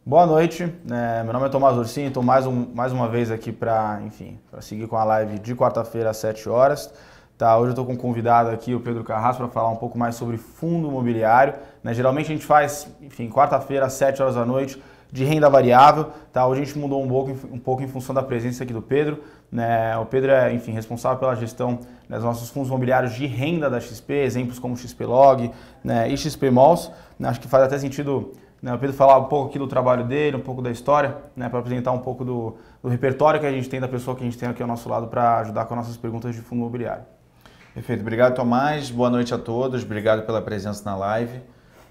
Boa noite, meu nome é Tomás Ursinho, estou mais uma vez aqui para seguir com a live de quarta-feira às 7 horas. Tá, hoje eu estou com um convidado aqui, o Pedro Carrasco, para falar um pouco mais sobre fundo imobiliário. Geralmente a gente faz, quarta-feira às 7 horas da noite, de renda variável. Tá? Hoje a gente mudou um pouco em função da presença aqui do Pedro. O Pedro é, responsável pela gestão dos nossos fundos imobiliários de renda da XP, exemplos como XPlog, e XP Malls. Acho que faz até sentido o Pedro falar um pouco aqui do trabalho dele, um pouco da história, para apresentar um pouco do repertório que a gente tem da pessoa que a gente tem aqui ao nosso lado para ajudar com as nossas perguntas de fundo imobiliário. Perfeito, obrigado Tomás, boa noite a todos, obrigado pela presença na live.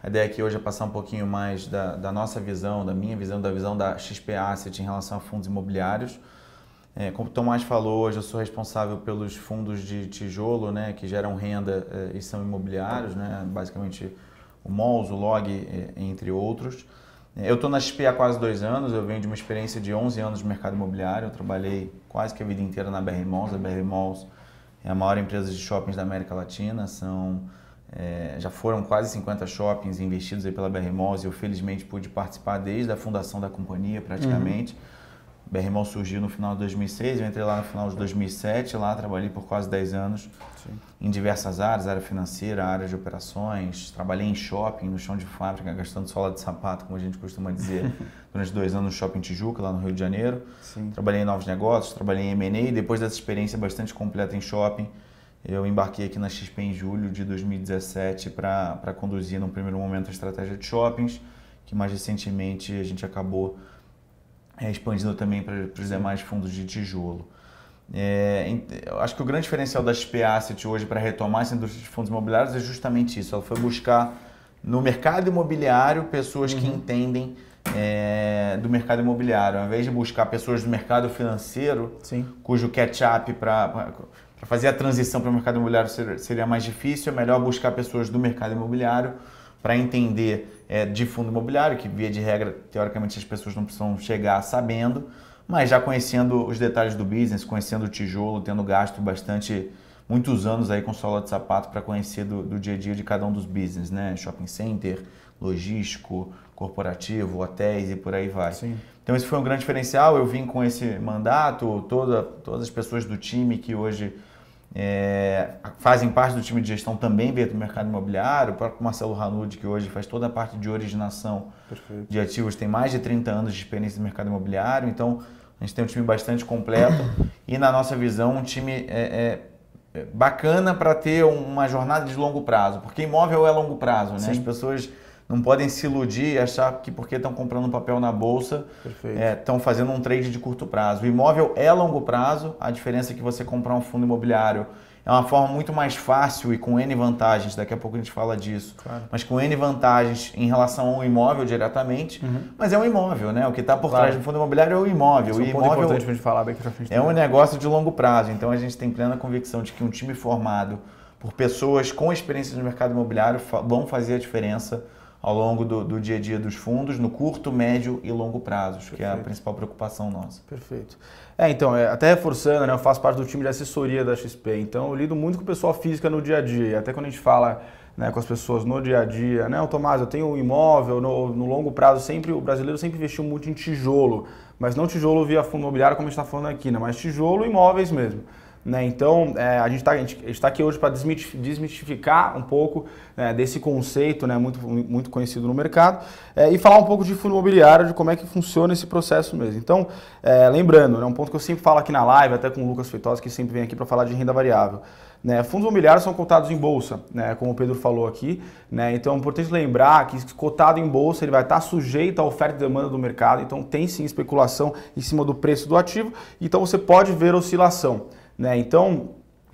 A ideia aqui hoje é passar um pouquinho mais da nossa visão, da minha visão, da visão da XP Asset em relação a fundos imobiliários. Como o Tomás falou, hoje eu sou responsável pelos fundos de tijolo, que geram renda e são imobiliários, basicamente o Malls, o Log, entre outros. Eu estou na XP há quase 2 anos, eu venho de uma experiência de 11 anos no mercado imobiliário, eu trabalhei quase que a vida inteira na BR Malls. A BR Malls é a maior empresa de shoppings da América Latina, já foram quase 50 shoppings investidos aí pela BR Malls e eu felizmente pude participar desde a fundação da companhia praticamente. BR Malls surgiu no final de 2006, eu entrei lá no final de 2007, lá trabalhei por quase 10 anos. Sim. Em diversas áreas, área financeira, área de operações, trabalhei em shopping, no chão de fábrica, gastando sola de sapato, como a gente costuma dizer, durante 2 anos no Shopping Tijuca, lá no Rio de Janeiro. Sim. Trabalhei em novos negócios, trabalhei em M&A e depois dessa experiência bastante completa em shopping, eu embarquei aqui na XP em julho de 2017 para conduzir, num primeiro momento, a estratégia de shoppings, que mais recentemente a gente acabou expandindo também para os demais fundos de tijolo. Eu acho que o grande diferencial da XP Asset hoje para retomar essa indústria de fundos imobiliários é justamente isso. Ela foi buscar no mercado imobiliário pessoas que entendem do mercado imobiliário, ao invés de buscar pessoas do mercado financeiro, cujo catch-up para fazer a transição para o mercado imobiliário seria mais difícil. É melhor buscar pessoas do mercado imobiliário para entender de fundo imobiliário, que via de regra, teoricamente, as pessoas não precisam chegar sabendo, mas já conhecendo os detalhes do business, conhecendo o tijolo, tendo gasto muitos anos aí com sola de sapato para conhecer do dia a dia de cada um dos business, shopping center, logístico, corporativo, hotéis e por aí vai. Sim. Então esse foi um grande diferencial, eu vim com esse mandato, todas as pessoas do time que hoje fazem parte do time de gestão também veio do mercado imobiliário, o próprio Marcelo Hanud, que hoje faz toda a parte de originação de ativos, tem mais de 30 anos de experiência no mercado imobiliário, então a gente tem um time bastante completo e na nossa visão um time bacana para ter uma jornada de longo prazo, porque imóvel é longo prazo, As pessoas não podem se iludir e achar que porque estão comprando um papel na bolsa, estão fazendo um trade de curto prazo. O imóvel é longo prazo, a diferença é que você comprar um fundo imobiliário é uma forma muito mais fácil e com N vantagens, daqui a pouco a gente fala disso, mas com N vantagens em relação ao imóvel diretamente, mas é um imóvel, O que está por trás do fundo imobiliário é o imóvel. Isso é um ponto importante para a gente falar daqui para frente. É um negócio de longo prazo, então a gente tem plena convicção de que um time formado por pessoas com experiência no mercado imobiliário vão fazer a diferença ao longo do dia a dia dos fundos, no curto, médio e longo prazos, que é a principal preocupação nossa. Perfeito. Então, até reforçando, eu faço parte do time de assessoria da XP, então eu lido muito com o pessoal física no dia a dia, até quando a gente fala com as pessoas no dia a dia, Tomás, eu tenho um imóvel, no longo prazo, o brasileiro sempre investiu muito em tijolo, mas não tijolo via fundo imobiliário como a gente está falando aqui, mas tijolo e imóveis mesmo. Então, a gente está aqui hoje para desmistificar um pouco desse conceito muito conhecido no mercado e falar um pouco de fundo imobiliário, de como é que funciona esse processo mesmo. Então, lembrando, um ponto que eu sempre falo aqui na live, até com o Lucas Feitosa, que sempre vem aqui para falar de renda variável. Fundos imobiliários são cotados em bolsa, como o Pedro falou aqui. Então, é importante lembrar que cotado em bolsa ele vai estar sujeito à oferta e demanda do mercado. Então, tem sim especulação em cima do preço do ativo. Então, você pode ver oscilação. Então,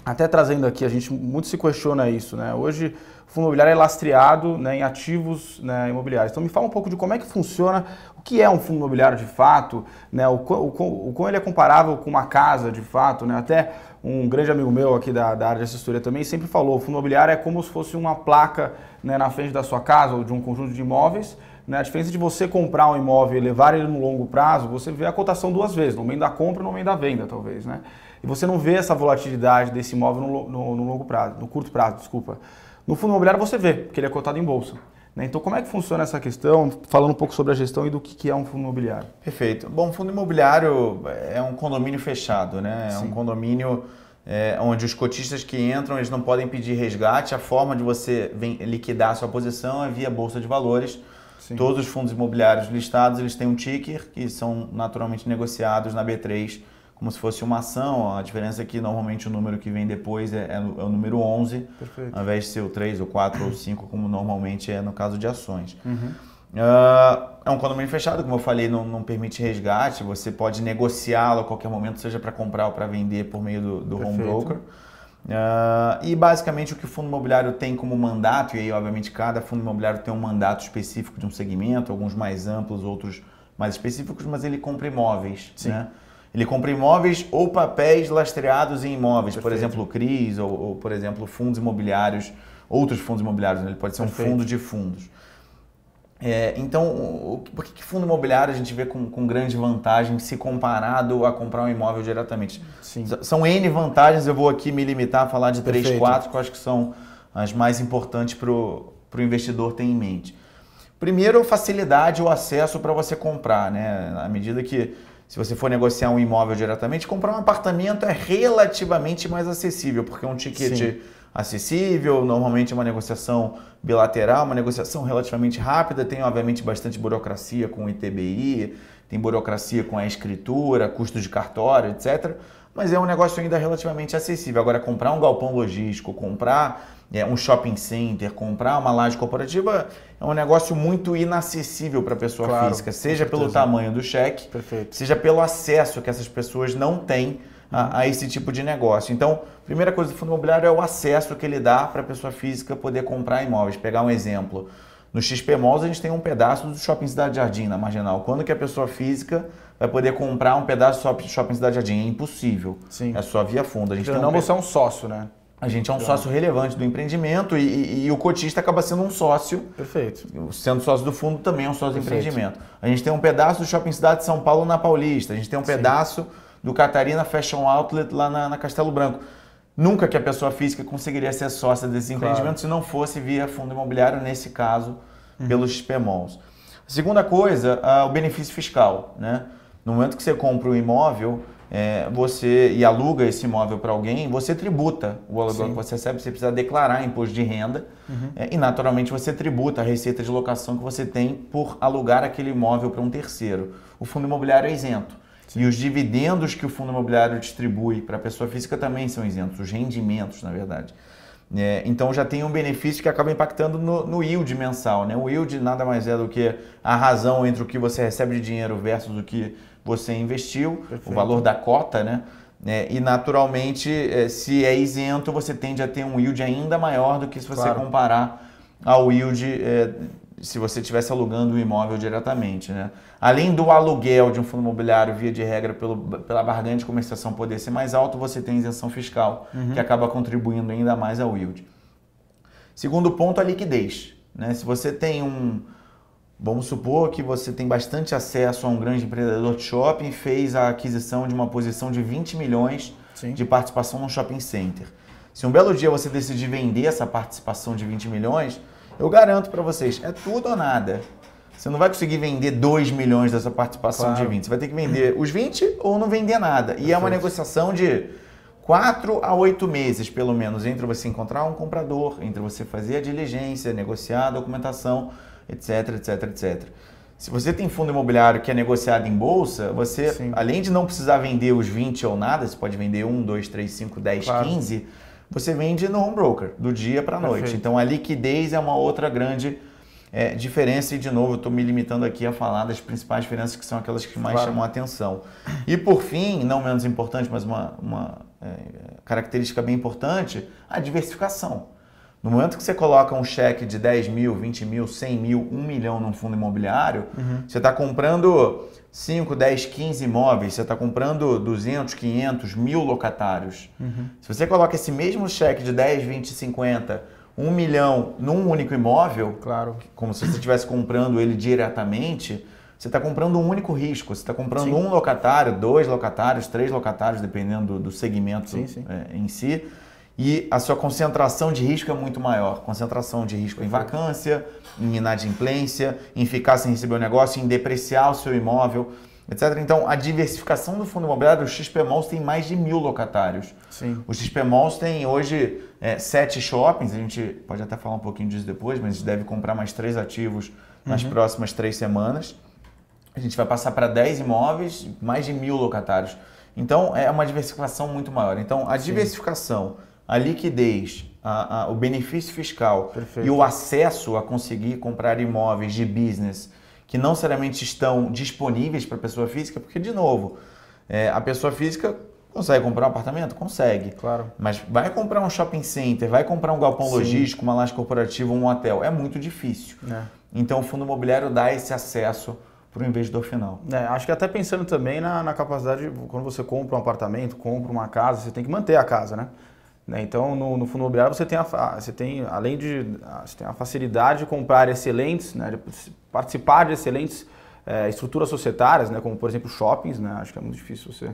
até trazendo aqui, a gente muito se questiona isso. Hoje, o fundo imobiliário é lastreado em ativos imobiliários. Então, me fala um pouco de como é que funciona, o que é um fundo imobiliário de fato, o quão ele é comparável com uma casa de fato. Até um grande amigo meu aqui da área de assessoria também sempre falou, o fundo imobiliário é como se fosse uma placa na frente da sua casa ou de um conjunto de imóveis. A diferença de você comprar um imóvel e levar ele no longo prazo, você vê a cotação 2 vezes, no momento da compra e no momento da venda, talvez. E você não vê essa volatilidade desse imóvel no longo prazo, no curto prazo, desculpa. No fundo imobiliário você vê, porque ele é cotado em bolsa. né? Então, como é que funciona essa questão? Falando um pouco sobre a gestão e do que é um fundo imobiliário. Perfeito. Bom, fundo imobiliário é um condomínio fechado, né? É um condomínio onde os cotistas que entram, eles não podem pedir resgate. A forma de você liquidar a sua posição é via Bolsa de Valores. Sim. Todos os fundos imobiliários listados, eles têm um ticker que são naturalmente negociados na B3 como se fosse uma ação. A diferença é que normalmente o número que vem depois é o número 11, Perfeito. Ao invés de ser o 3, o 4 ou o 5, como normalmente é no caso de ações. É um condomínio fechado, como eu falei, não permite resgate, você pode negociá-lo a qualquer momento, seja para comprar ou para vender por meio do home broker. E basicamente o que o fundo imobiliário tem como mandato, e aí obviamente cada fundo imobiliário tem um mandato específico de um segmento, alguns mais amplos, outros mais específicos, mas ele compra imóveis, né? Ele compra imóveis ou papéis lastreados em imóveis, Perfeito. Por exemplo, o CRIs ou, por exemplo, fundos imobiliários, outros fundos imobiliários, né? Ele pode ser Perfeito. Um fundo de fundos. Então, por que fundo imobiliário a gente vê com grande vantagem se comparado a comprar um imóvel diretamente? Sim. São N vantagens, eu vou aqui me limitar a falar de 3, 4, que eu acho que são as mais importantes para o investidor ter em mente. Primeiro, facilidade, o acesso para você comprar, né? À medida que, se você for negociar um imóvel diretamente, comprar um apartamento é relativamente mais acessível, porque é um ticket acessível, normalmente é uma negociação bilateral, uma negociação relativamente rápida, tem obviamente bastante burocracia com o ITBI, tem burocracia com a escritura, custos de cartório, etc. Mas é um negócio ainda relativamente acessível. Agora, comprar um galpão logístico, comprar um shopping center, comprar uma laje corporativa é um negócio muito inacessível para a pessoa física, seja pelo tamanho do cheque, Perfeito. Seja pelo acesso que essas pessoas não têm a esse tipo de negócio. Então, a primeira coisa do fundo imobiliário é o acesso que ele dá para a pessoa física poder comprar imóveis. Pegar um exemplo, no XP Malls a gente tem um pedaço do Shopping Cidade Jardim, na Marginal. Quando que a pessoa física vai poder comprar um pedaço do Shopping Cidade Jardim? É impossível. Sim. É só via fundo. A gente não, você é um sócio, né? A gente é um sócio relevante do empreendimento e o cotista acaba sendo um sócio. Perfeito. Sendo sócio do fundo também é um sócio do empreendimento. A gente tem um pedaço do Shopping Cidade de São Paulo na Paulista. A gente tem um pedaço do Catarina Fashion Outlet lá na Castelo Branco. Nunca que a pessoa física conseguiria ser sócia desse empreendimento se não fosse via fundo imobiliário, nesse caso, pelo XP Malls. A segunda coisa, o benefício fiscal, né? No momento que você compra um imóvel, e aluga esse imóvel para alguém, você tributa o aluguel que você recebe, você precisa declarar imposto de renda e naturalmente você tributa a receita de locação que você tem por alugar aquele imóvel para um terceiro. O fundo imobiliário é isento. Sim. E os dividendos que o fundo imobiliário distribui para a pessoa física também são isentos, os rendimentos, na verdade. Então já tem um benefício que acaba impactando no yield mensal, né? O yield nada mais é do que a razão entre o que você recebe de dinheiro versus o que você investiu, Perfeito. O valor da cota, né? E naturalmente, se é isento, você tende a ter um yield ainda maior do que se você comparar ao yield se você estivesse alugando o imóvel diretamente, né? Além do aluguel de um fundo imobiliário, via de regra, pela barganha de comercialização poder ser mais alto, você tem isenção fiscal, que acaba contribuindo ainda mais ao yield. Segundo ponto, a liquidez, né? Se você tem vamos supor que você tem bastante acesso a um grande empreendedor de shopping, fez a aquisição de uma posição de 20 milhões de participação num shopping center. Se um belo dia você decidir vender essa participação de 20 milhões, eu garanto para vocês, é tudo ou nada. Você não vai conseguir vender 2 milhões dessa participação de 20. Você vai ter que vender os 20 ou não vender nada. E é uma negociação de 4 a 8 meses, pelo menos, entre você encontrar um comprador, entre você fazer a diligência, negociar a documentação, etc, etc, etc. Se você tem fundo imobiliário que é negociado em bolsa, você, além de não precisar vender os 20 ou nada, você pode vender 1, 2, 3, 5, 10, 15, você vende no home broker, do dia para a noite. Então a liquidez é uma outra grande diferença e, de novo, eu estou me limitando aqui a falar das principais diferenças que são aquelas que mais chamam a atenção. E por fim, não menos importante, mas uma característica bem importante, a diversificação. No momento que você coloca um cheque de 10 mil, 20 mil, 100 mil, 1 milhão num fundo imobiliário, você está comprando 5, 10, 15 imóveis, você está comprando 200, 500, 1000 locatários. Se você coloca esse mesmo cheque de 10, 20, 50, 1 milhão num único imóvel, como se você estivesse comprando ele diretamente, você está comprando um único risco. Você está comprando um locatário, 2 locatários, 3 locatários, dependendo do segmento em si. e a sua concentração de risco é muito maior. Concentração de risco em vacância, em inadimplência, em ficar sem receber o negócio, em depreciar o seu imóvel, etc. Então, a diversificação do fundo imobiliário, o XP Malls tem mais de 1.000 locatários. Sim. O XP Malls tem hoje 7 shoppings, a gente pode até falar um pouquinho disso depois, mas a gente deve comprar mais 3 ativos nas próximas 3 semanas. A gente vai passar para 10 imóveis, mais de 1.000 locatários. Então, é uma diversificação muito maior. Então, a diversificação, a liquidez, o benefício fiscal e o acesso a conseguir comprar imóveis de business que não necessariamente estão disponíveis para a pessoa física, porque, de novo, a pessoa física consegue comprar um apartamento? Consegue. Claro. Mas vai comprar um shopping center, vai comprar um galpão logístico, uma laje corporativa, um hotel. É muito difícil. Então, o fundo imobiliário dá esse acesso para o investidor final. Acho que até pensando também na capacidade, quando você compra um apartamento, compra uma casa, você tem que manter a casa, né? Então, no fundo imobiliário você tem a facilidade de comprar excelentes, né, de participar de excelentes estruturas societárias, né, como por exemplo shoppings, né? Acho que é muito difícil você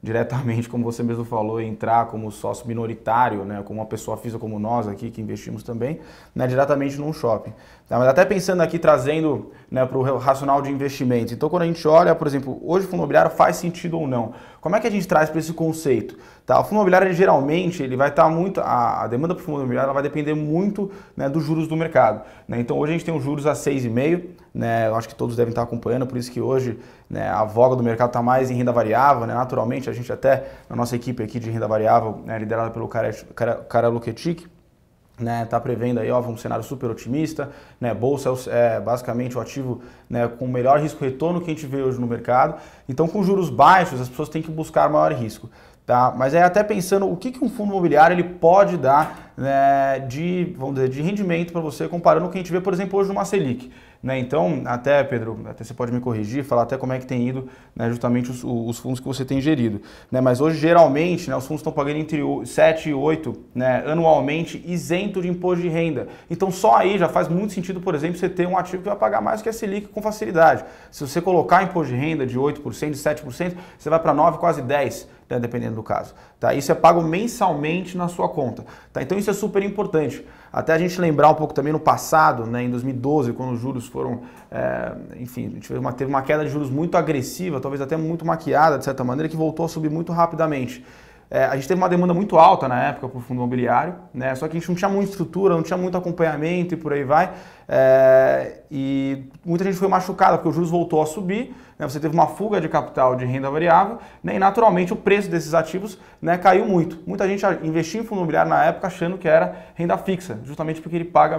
diretamente, como você mesmo falou, entrar como sócio minoritário, né, como uma pessoa física como nós aqui, que investimos também, né, diretamente num shopping. Mas até pensando aqui, trazendo, né, para o racional de investimento. Então, quando a gente olha, por exemplo, hoje o fundo imobiliário faz sentido ou não? Como é que a gente traz para esse conceito? Tá? O fundo imobiliário, geralmente, ele vai estar muito... A demanda para o fundo imobiliário vai depender muito, né, dos juros do mercado. Né? Então, hoje a gente tem os juros a 6,5%, né? Eu acho que todos devem estar acompanhando, por isso que hoje, né, a voga do mercado está mais em renda variável, né? Naturalmente, a gente até, na nossa equipe aqui de renda variável, né, liderada pelo Karel Luketic, né, tá prevendo aí, óbvio, um cenário super otimista, né, bolsa é basicamente o ativo, né, com o melhor risco-retorno que a gente vê hoje no mercado. Então, com juros baixos, as pessoas têm que buscar maior risco. Tá? Mas é até pensando o que um fundo imobiliário ele pode dar, né, vamos dizer, de rendimento para você, comparando com o que a gente vê, por exemplo, hoje numa Selic. Né? Então, até, Pedro, até você pode me corrigir, falar até como é que tem ido, né, justamente os fundos que você tem gerido. Né? Mas hoje, geralmente, né, os fundos estão pagando entre 7 e 8, né, anualmente, isento de imposto de renda. Então, só aí já faz muito sentido, por exemplo, você ter um ativo que vai pagar mais que a Selic com facilidade. Se você colocar imposto de renda de 8%, de 7%, você vai para 9%, quase 10%. Né, dependendo do caso. Tá? Isso é pago mensalmente na sua conta. Tá? Então isso é super importante. Até a gente lembrar um pouco também no passado, né, em 2012, quando os juros foram, enfim, a gente teve uma queda de juros muito agressiva, talvez até muito maquiada, de certa maneira, que voltou a subir muito rapidamente. A gente teve uma demanda muito alta na época para o fundo imobiliário, né? Só que a gente não tinha muita estrutura, não tinha muito acompanhamento e por aí vai. E muita gente foi machucada porque o juros voltou a subir, né? Você teve uma fuga de capital de renda variável, né? E naturalmente o preço desses ativos, né, caiu muito. Muita gente investiu em fundo imobiliário na época achando que era renda fixa, justamente porque ele paga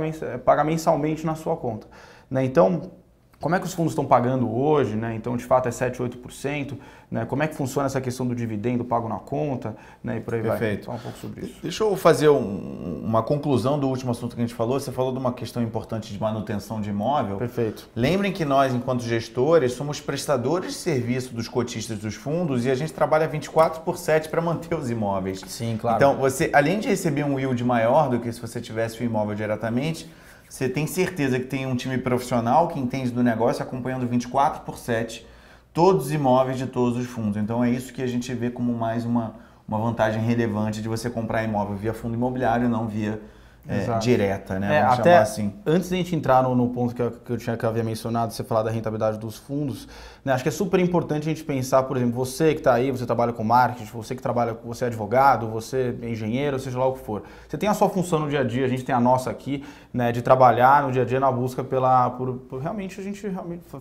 mensalmente na sua conta. Né? Então, como é que os fundos estão pagando hoje, né? Então, de fato, é 7%, 8%. Né? Como é que funciona essa questão do dividendo pago na conta? Né? E por aí Perfeito. Vai. Fala um pouco sobre isso. Deixa eu fazer uma conclusão do último assunto que a gente falou. Você falou de uma questão importante de manutenção de imóvel. Perfeito. Lembrem que nós, enquanto gestores, somos prestadores de serviço dos cotistas dos fundos e a gente trabalha 24/7 para manter os imóveis. Sim, claro. Então, você, além de receber um yield maior do que se você tivesse o imóvel diretamente, você tem certeza que tem um time profissional que entende do negócio acompanhando 24/7 todos os imóveis de todos os fundos. Então é isso que a gente vê como mais uma vantagem relevante de você comprar imóvel via fundo imobiliário e não via direta, né? Vamos até chamar assim. Antes de a gente entrar no ponto que eu havia mencionado, você falar da rentabilidade dos fundos, né, acho que é super importante a gente pensar, por exemplo, você que está aí, você trabalha com marketing, você é advogado, você é engenheiro, seja lá o que for. Você tem a sua função no dia a dia, a gente tem a nossa aqui, né, de trabalhar no dia a dia na busca por realmente a gente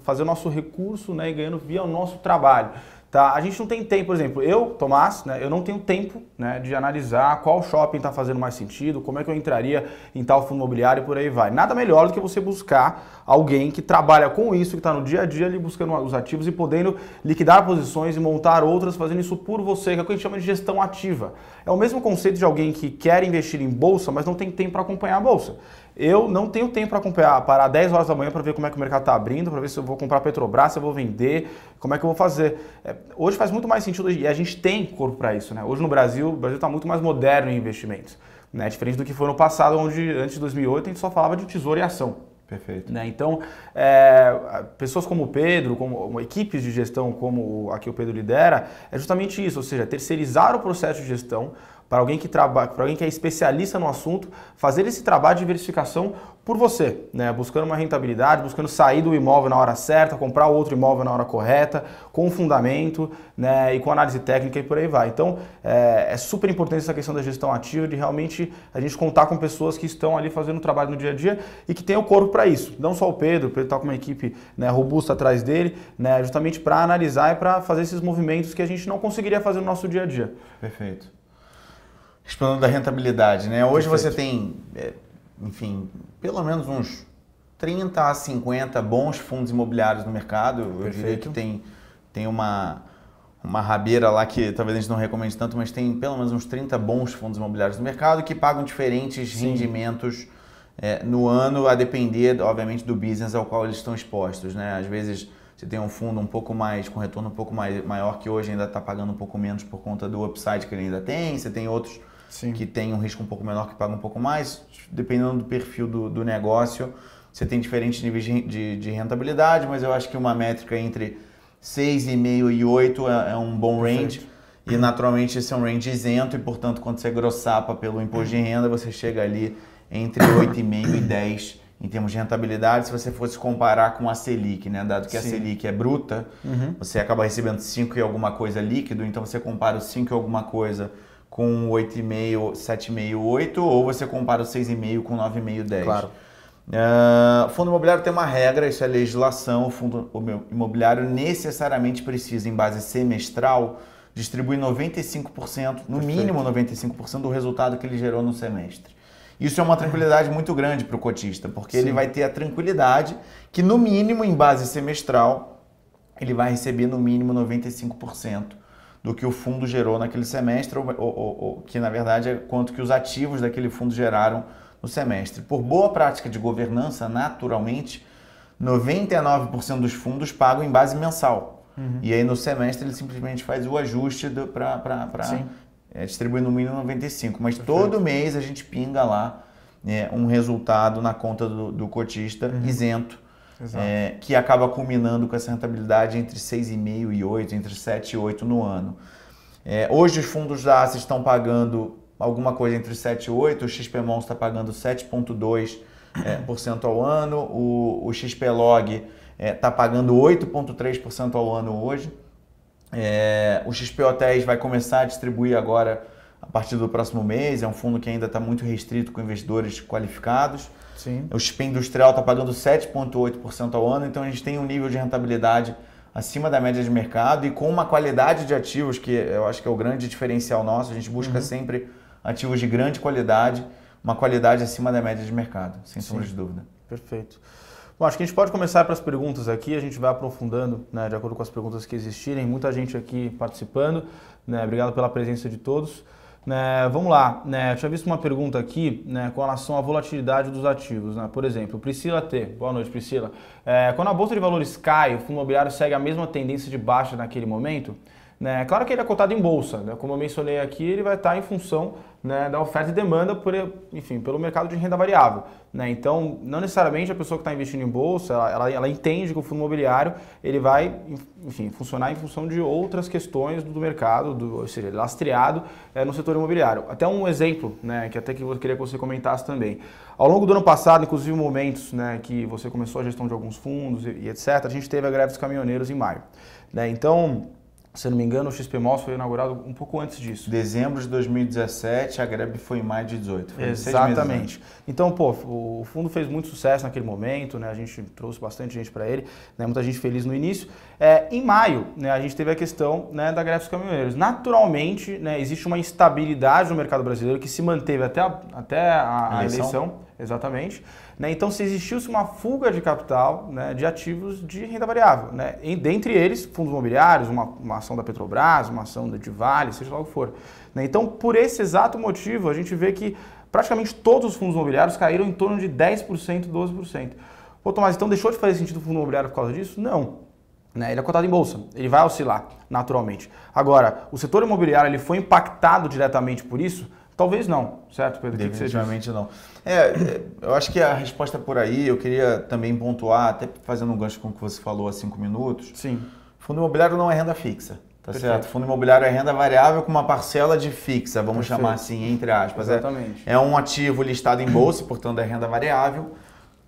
fazer o nosso recurso, né, e ganhando via o nosso trabalho. Tá? A gente não tem tempo, por exemplo, eu, Tomás, né, eu não tenho tempo, né, de analisar qual shopping está fazendo mais sentido, como é que eu entraria em tal fundo imobiliário e por aí vai. Nada melhor do que você buscar alguém que trabalha com isso, que está no dia a dia ali buscando os ativos e podendo liquidar posições e montar outras, fazendo isso por você, que é o que a gente chama de gestão ativa. É o mesmo conceito de alguém que quer investir em bolsa, mas não tem tempo para acompanhar a bolsa. Eu não tenho tempo para acompanhar, parar 10 horas da manhã para ver como é que o mercado está abrindo, para ver se eu vou comprar Petrobras, se eu vou vender, como é que eu vou fazer. Hoje faz muito mais sentido e a gente tem corpo para isso. Né? Hoje no Brasil, o Brasil está muito mais moderno em investimentos. Né? Diferente do que foi no passado, onde antes de 2008 a gente só falava de tesouro e ação. Perfeito. Né? Então, pessoas como o Pedro, como equipes de gestão como a que o Pedro lidera, é justamente isso, ou seja, terceirizar o processo de gestão para alguém que trabalha, para alguém que é especialista no assunto, fazer esse trabalho de diversificação por você, né? Buscando uma rentabilidade, buscando sair do imóvel na hora certa, comprar outro imóvel na hora correta, com fundamento, né? E com análise técnica e por aí vai. Então, é super importante essa questão da gestão ativa, de realmente a gente contar com pessoas que estão ali fazendo o trabalho no dia a dia e que tem o corpo para isso. Não só o Pedro está com uma equipe, né, robusta atrás dele, né? Justamente para analisar e para fazer esses movimentos que a gente não conseguiria fazer no nosso dia a dia. Perfeito. Explorando da rentabilidade, né? Hoje Perfeito. você tem, enfim, pelo menos uns 30 a 50 bons fundos imobiliários no mercado. Eu diria que tem uma rabeira lá que talvez a gente não recomende tanto, mas tem pelo menos uns 30 bons fundos imobiliários no mercado que pagam diferentes rendimentos no ano, a depender, obviamente, do business ao qual eles estão expostos, né? Às vezes você tem um fundo um pouco mais, com retorno um pouco maior, que hoje ainda está pagando um pouco menos por conta do upside que ele ainda tem. Você tem outros que tem um risco um pouco menor, que pagam um pouco mais. Dependendo do perfil do negócio, você tem diferentes níveis de rentabilidade, mas eu acho que uma métrica entre 6,5 e 8 é um bom range. Perfeito. E naturalmente esse é um range isento e, portanto, quando você grossapa pelo imposto de renda, você chega ali entre 8,5 e 10 em termos de rentabilidade. Se você fosse comparar com a Selic, né? Dado que a Selic é bruta, você acaba recebendo 5 e alguma coisa líquido, então você compara o 5 e alguma coisa com 8,5, 7,5, 8, ou você compara o 6,5 com 9,5, 10. Claro. Fundo imobiliário tem uma regra, isso é legislação. O fundo imobiliário necessariamente precisa, em base semestral, distribuir 95%, no mínimo 95% do resultado que ele gerou no semestre. Isso é uma tranquilidade muito grande para o cotista, porque ele vai ter a tranquilidade que, no mínimo, em base semestral, ele vai receber no mínimo 95% do que o fundo gerou naquele semestre, ou que, na verdade, é quanto que os ativos daquele fundo geraram no semestre. Por boa prática de governança, naturalmente, 99% dos fundos pagam em base mensal. E aí, no semestre, ele simplesmente faz o ajuste para distribuir no mínimo 95%. Mas todo mês a gente pinga lá um resultado na conta do cotista isento, que acaba culminando com essa rentabilidade entre 6,5 e 8, entre 7 e 8 no ano. Hoje os fundos da Asset estão pagando alguma coisa entre 7 e 8, o XPMOL está pagando 7,2% ao ano, o XPlog está pagando 8,3% ao ano hoje. O XP Hotéis vai começar a distribuir agora a partir do próximo mês, é um fundo que ainda está muito restrito com investidores qualificados. Sim. O XP Industrial está pagando 7,8% ao ano, então a gente tem um nível de rentabilidade acima da média de mercado e com uma qualidade de ativos, que eu acho que é o grande diferencial nosso. A gente busca sempre ativos de grande qualidade, uma qualidade acima da média de mercado, sem sombra de dúvida. Perfeito. Bom, acho que a gente pode começar para as perguntas aqui, a gente vai aprofundando, né, de acordo com as perguntas que existirem. Muita gente aqui participando, né, obrigado pela presença de todos. Né, vamos lá, né, eu tinha visto uma pergunta aqui, né, com relação à volatilidade dos ativos. Né? Por exemplo, Priscila T. Boa noite, Priscila. Quando a Bolsa de Valores cai, o fundo imobiliário segue a mesma tendência de baixa naquele momento? Né? Claro que ele é cotado em bolsa, né? Como eu mencionei aqui, ele vai estar em função, né, da oferta e demanda pelo mercado de renda variável. Né? Então, não necessariamente a pessoa que está investindo em bolsa, ela entende que o fundo imobiliário ele vai, enfim, funcionar em função de outras questões do mercado, ou seja, lastreado no setor imobiliário. Até um exemplo, né, que até que eu queria que você comentasse também. Ao longo do ano passado, inclusive momentos, né, que você começou a gestão de alguns fundos e etc., a gente teve a greve dos caminhoneiros em maio. Né? Então, se eu não me engano, o XPMOL foi inaugurado um pouco antes disso. Dezembro de 2017, a greve foi em maio de 2018. Foi Exatamente. Então, o fundo fez muito sucesso naquele momento, né? A gente trouxe bastante gente para ele, né? Muita gente feliz no início. Em maio, né, a gente teve a questão, né, da greve dos caminhoneiros. Naturalmente, né, existe uma instabilidade no mercado brasileiro que se manteve até a eleição. Exatamente. Né? Então, se existisse uma fuga de capital, né, de ativos de renda variável, né? Dentre eles, fundos imobiliários, uma ação da Petrobras, uma ação de Vale, seja lá o que for. Né? Então, por esse exato motivo, a gente vê que praticamente todos os fundos imobiliários caíram em torno de 10%, 12%. Pô, Tomás, então deixou de fazer sentido o fundo imobiliário por causa disso? Não. Né? Ele é cotado em bolsa, ele vai oscilar naturalmente. Agora, o setor imobiliário ele foi impactado diretamente por isso? Talvez não, certo, Pedro? Definitivamente não. Eu acho que a resposta é por aí. Eu queria também pontuar, até fazendo um gancho com o que você falou há 5 minutos. Sim. Fundo imobiliário não é renda fixa, Tá certo? Fundo imobiliário é renda variável com uma parcela de fixa, vamos Perfeito. chamar assim, entre aspas. Exatamente. É um ativo listado em bolsa, portanto é renda variável,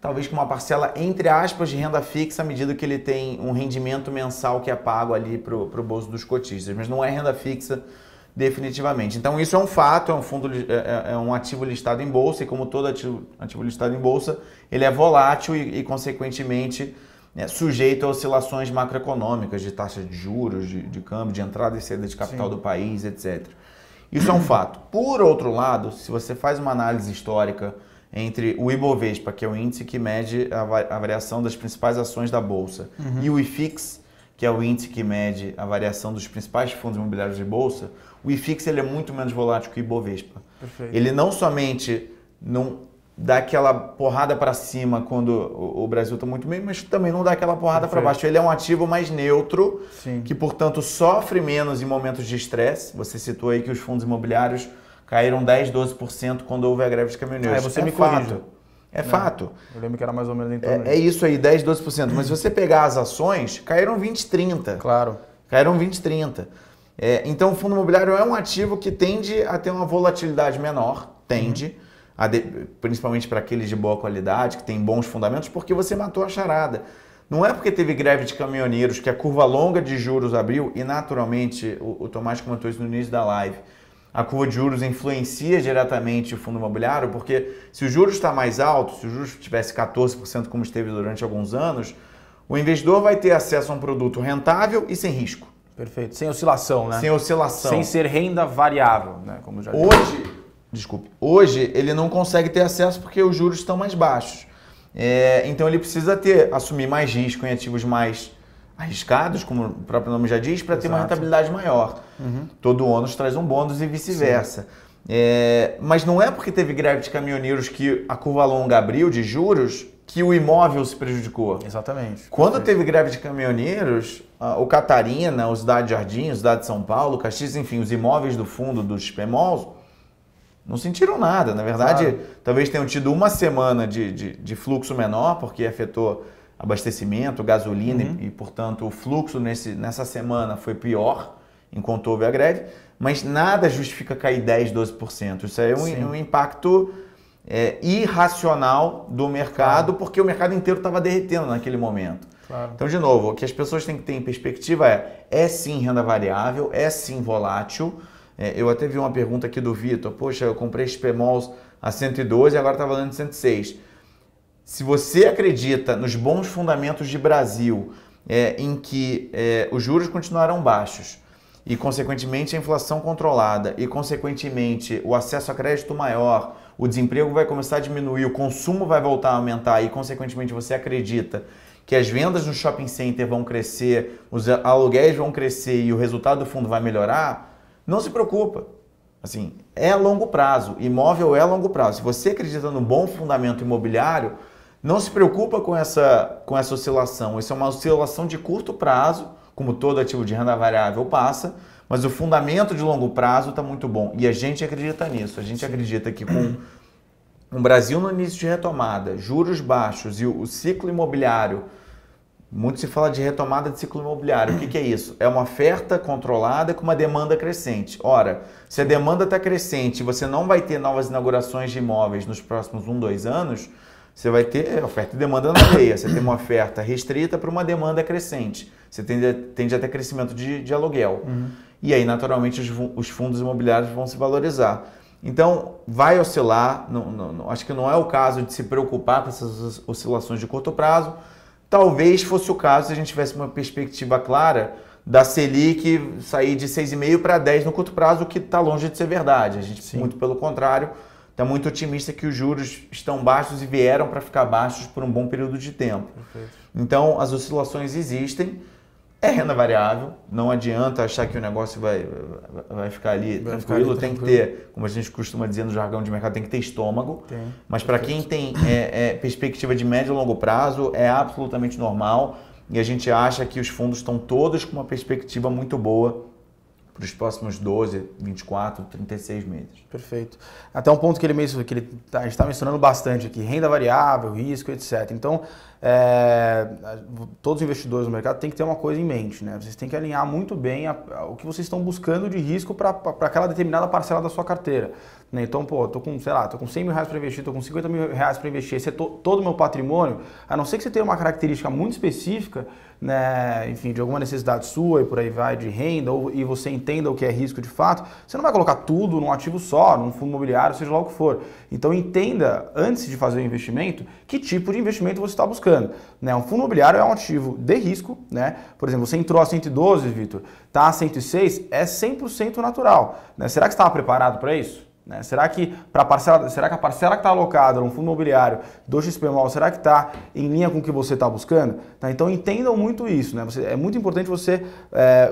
talvez com uma parcela, entre aspas, de renda fixa, à medida que ele tem um rendimento mensal que é pago ali para o bolso dos cotistas, mas não é renda fixa definitivamente. Então isso é um fato, é um ativo listado em bolsa, e como todo ativo listado em bolsa, ele é volátil e consequentemente, sujeito a oscilações macroeconômicas de taxa de juros, de câmbio, de entrada e saída de capital do país, etc. Isso é um fato. Por outro lado, se você faz uma análise histórica entre o Ibovespa, que é o índice que mede a variação das principais ações da Bolsa, e o IFIX, que é o índice que mede a variação dos principais fundos imobiliários de Bolsa, o IFIX ele é muito menos volátil que o Ibovespa. Perfeito. Ele não somente não dá aquela porrada para cima quando o Brasil está muito bem, mas também não dá aquela porrada para baixo. Ele é um ativo mais neutro, Sim. que, portanto, sofre menos em momentos de estresse. Você citou aí que os fundos imobiliários caíram 10%, 12% quando houve a greve de caminhoneiros. Você me corrija. É fato. Eu lembro que era mais ou menos em torno É isso aí, 10%, 12%. Mas se você pegar as ações, caíram 20%, 30%. Claro. Caíram 20%, 30%. Então, o fundo imobiliário é um ativo que tende a ter uma volatilidade menor, principalmente para aqueles de boa qualidade, que tem bons fundamentos, porque você matou a charada. Não é porque teve greve de caminhoneiros que a curva longa de juros abriu, e naturalmente, o Tomás comentou isso no início da live, a curva de juros influencia diretamente o fundo imobiliário, porque se o juros está mais alto, se o juros tivesse 14% como esteve durante alguns anos, o investidor vai ter acesso a um produto rentável e sem risco. Perfeito. Sem oscilação, né? Sem oscilação. Sem ser renda variável, né? Como já Hoje ele não consegue ter acesso porque os juros estão mais baixos. Então ele precisa assumir mais risco em ativos mais arriscados, como o próprio nome já diz, para ter uma rentabilidade maior. Todo ônus traz um bônus e vice-versa. Mas não é porque teve greve de caminhoneiros que a curva longa abriu de juros que o imóvel se prejudicou. Exatamente. Quando teve greve de caminhoneiros, o Catarina, o Cidade Jardim, o Cidade de São Paulo, o Caxias, enfim, os imóveis do fundo dos XPMOLs, não sentiram nada. Na verdade, talvez tenham tido uma semana de fluxo menor, porque afetou abastecimento, gasolina e, portanto, o fluxo nessa semana foi pior, enquanto houve a greve, mas nada justifica cair 10%, 12%. Isso aí é um impacto irracional do mercado, porque o mercado inteiro estava derretendo naquele momento. Claro. Então, de novo, o que as pessoas têm que ter em perspectiva é sim renda variável, é sim volátil. Eu até vi uma pergunta aqui do Vitor, poxa, eu comprei XPMOLs a 112 e agora está valendo 106. Se você acredita nos bons fundamentos de Brasil, em que os juros continuarão baixos e, consequentemente, a inflação controlada e, consequentemente, o acesso a crédito maior, o desemprego vai começar a diminuir, o consumo vai voltar a aumentar e, consequentemente, você acredita que as vendas no shopping center vão crescer, os aluguéis vão crescer e o resultado do fundo vai melhorar, não se preocupa. Assim, é a longo prazo. Imóvel é a longo prazo. Se você acredita no bom fundamento imobiliário, não se preocupa com essa oscilação. Isso é uma oscilação de curto prazo, como todo ativo de renda variável passa, mas o fundamento de longo prazo está muito bom. E a gente acredita nisso. A gente acredita que com o Brasil no início de retomada, juros baixos e o ciclo imobiliário, muito se fala de retomada de ciclo imobiliário. O que é isso? É uma oferta controlada com uma demanda crescente. Ora, se a demanda está crescente e você não vai ter novas inaugurações de imóveis nos próximos 1, 2 anos, você vai ter oferta e demanda na veia. Você tem uma oferta restrita para uma demanda crescente. Você tende a ter crescimento de aluguel. E aí, naturalmente, os fundos imobiliários vão se valorizar. Então, vai oscilar. Acho que não é o caso de se preocupar com essas oscilações de curto prazo. Talvez fosse o caso se a gente tivesse uma perspectiva clara da Selic sair de 6,5 para 10 no curto prazo, o que está longe de ser verdade. A gente, muito pelo contrário, está muito otimista que os juros estão baixos e vieram para ficar baixos por um bom período de tempo. Perfeito. Então, as oscilações existem. É renda variável, não adianta achar que o negócio vai ficar ali tranquilo. Tem que ter, como a gente costuma dizer no jargão de mercado, tem que ter estômago. Mas para quem tem perspectiva de médio e longo prazo, é absolutamente normal. E a gente acha que os fundos estão todos com uma perspectiva muito boa para os próximos 12, 24, 36 meses. Perfeito. Até um ponto que a gente está mencionando bastante aqui, renda variável, risco, etc. Então, todos os investidores no mercado têm que ter uma coisa em mente, né? Vocês têm que alinhar muito bem o que vocês estão buscando de risco para aquela determinada parcela da sua carteira. Né? Então, pô, tô com 100 mil reais para investir, tô com 50 mil reais para investir, esse é todo o meu patrimônio, a não ser que você tenha uma característica muito específica, né, enfim, de alguma necessidade sua e por aí vai, de renda, e você entenda o que é risco de fato, você não vai colocar tudo num ativo só, num fundo imobiliário, seja lá o que for. Então entenda, antes de fazer o investimento, que tipo de investimento você está buscando. Né? Um fundo imobiliário é um ativo de risco, né? Por exemplo, você entrou a 112, Vitor, está a 106, é 100% natural. Né? Será que você estava preparado para isso? Né? Será que a parcela que está alocada no fundo imobiliário do XPMOL, será que está em linha com o que você está buscando? Tá? Então entendam muito isso. Né? É muito importante você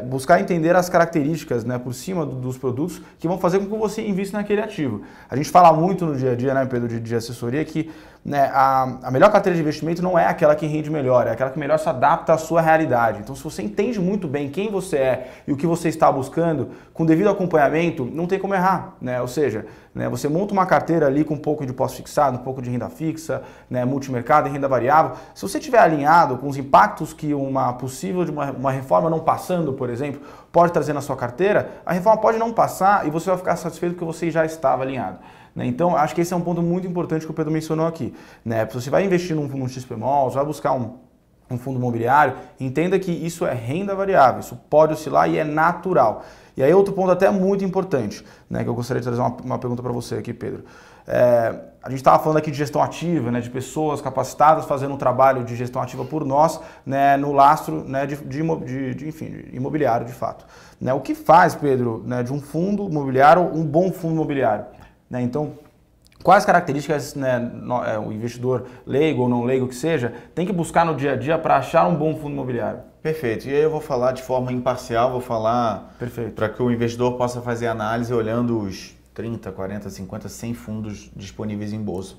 buscar entender as características, né, por cima dos produtos que vão fazer com que você invista naquele ativo. A gente fala muito no dia a dia, né, Pedro, de assessoria, que né, a melhor carteira de investimento não é aquela que rende melhor, é aquela que melhor se adapta à sua realidade. Então, se você entende muito bem quem você é e o que você está buscando, com devido acompanhamento, não tem como errar. Né? Ou seja, né, você monta uma carteira ali com um pouco de pós-fixado, um pouco de renda fixa, né, multimercado e renda variável. Se você estiver alinhado com os impactos que uma possível de uma reforma não passando, por exemplo, pode trazer na sua carteira, a reforma pode não passar e você vai ficar satisfeito porque você já estava alinhado. Então, acho que esse é um ponto muito importante que o Pedro mencionou aqui. Né? Se você vai investir num XPMOL, você vai buscar um fundo imobiliário, entenda que isso é renda variável, isso pode oscilar e é natural. E aí outro ponto até muito importante, né, que eu gostaria de trazer uma pergunta para você aqui, Pedro. A gente estava falando aqui de gestão ativa, né, de pessoas capacitadas fazendo um trabalho de gestão ativa por nós, né, no lastro, né, de imobiliário de fato. Né? O que faz, Pedro, né, de um fundo imobiliário um bom fundo imobiliário? Né? Então, quais características, né, o investidor leigo ou não leigo que seja, tem que buscar no dia a dia para achar um bom fundo imobiliário? Perfeito. E aí eu vou falar de forma imparcial, vou falar para que o investidor possa fazer análise olhando os 30, 40, 50, 100 fundos disponíveis em bolsa.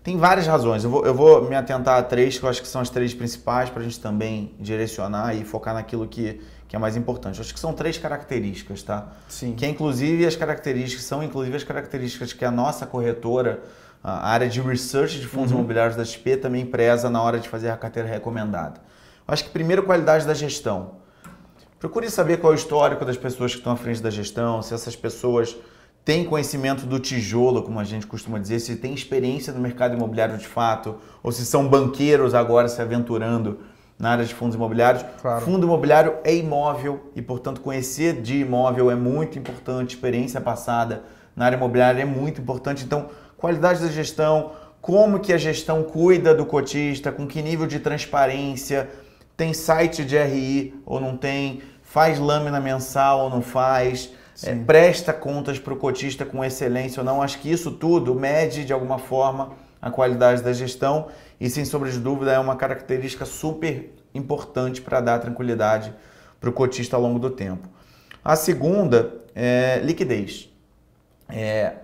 Tem várias razões. Eu vou me atentar a três, que eu acho que são as três principais, para a gente também direcionar e focar naquilo que é mais importante. Eu acho que são três características, tá? Sim. Que inclusive as características que a nossa corretora, a área de research de fundos imobiliários da XP também preza na hora de fazer a carteira recomendada. Eu acho que primeiro, qualidade da gestão. Procure saber qual é o histórico das pessoas que estão à frente da gestão, se essas pessoas têm conhecimento do tijolo, como a gente costuma dizer, se tem experiência no mercado imobiliário de fato, ou se são banqueiros agora se aventurando na área de fundos imobiliários. Claro. Fundo imobiliário é imóvel e, portanto, conhecer de imóvel é muito importante, experiência passada na área imobiliária é muito importante. Então, qualidade da gestão, como que a gestão cuida do cotista, com que nível de transparência, tem site de RI ou não tem, faz lâmina mensal ou não faz, presta contas para o cotista com excelência ou não. Acho que isso tudo mede de alguma forma a qualidade da gestão e, sem sombra de dúvida, é uma característica super importante para dar tranquilidade para o cotista ao longo do tempo. A segunda é liquidez.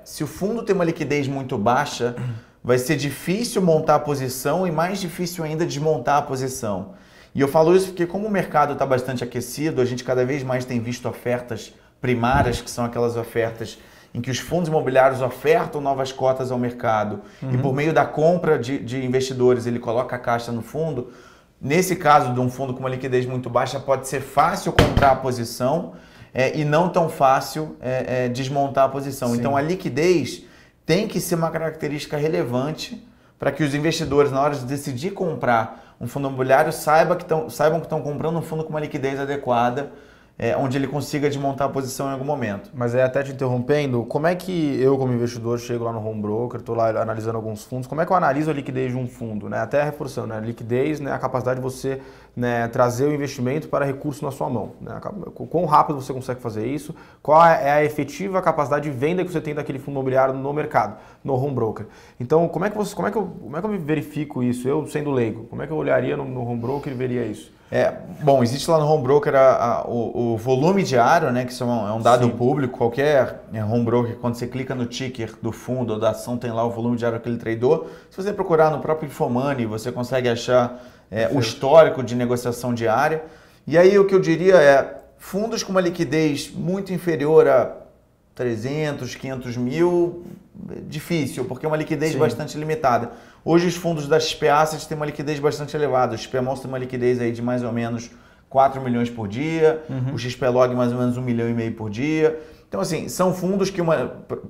Se o fundo tem uma liquidez muito baixa, vai ser difícil montar a posição e mais difícil ainda desmontar a posição. E eu falo isso porque, como o mercado está bastante aquecido, a gente cada vez mais tem visto ofertas primárias, que são aquelas ofertas em que os fundos imobiliários ofertam novas cotas ao mercado e por meio da compra de investidores ele coloca a caixa no fundo. Nesse caso de um fundo com uma liquidez muito baixa, pode ser fácil comprar a posição e não tão fácil desmontar a posição. Sim. Então a liquidez tem que ser uma característica relevante para que os investidores, na hora de decidir comprar um fundo imobiliário, saibam que estão comprando um fundo com uma liquidez adequada, onde ele consiga desmontar a posição em algum momento. Mas aí, até te interrompendo, como é que eu, como investidor, chego lá no home broker, estou lá analisando alguns fundos, como é que eu analiso a liquidez de um fundo? Né? Até reforçando, né? Liquidez, né? A capacidade de você, né, trazer o investimento para recurso na sua mão. Né? Quão rápido você consegue fazer isso? Qual é a efetiva capacidade de venda que você tem daquele fundo imobiliário no mercado, no home broker? Então, como é que eu verifico isso? Eu, sendo leigo, como é que eu olharia no home broker e veria isso? Bom, existe lá no home broker o volume diário, né, que isso é um dado público. Qualquer home broker, quando você clica no ticker do fundo ou da ação, tem lá o volume diário que ele tradou. Se você procurar no próprio Infomoney, você consegue achar o histórico de negociação diária. E aí o que eu diria fundos com uma liquidez muito inferior a 300, 500 mil, difícil, porque é uma liquidez bastante limitada. Hoje os fundos da XP Asset têm uma liquidez bastante elevada. O XP Monster tem uma liquidez aí de mais ou menos 4 milhões por dia, o XP Log mais ou menos 1,5 milhão por dia. Então, assim, são fundos que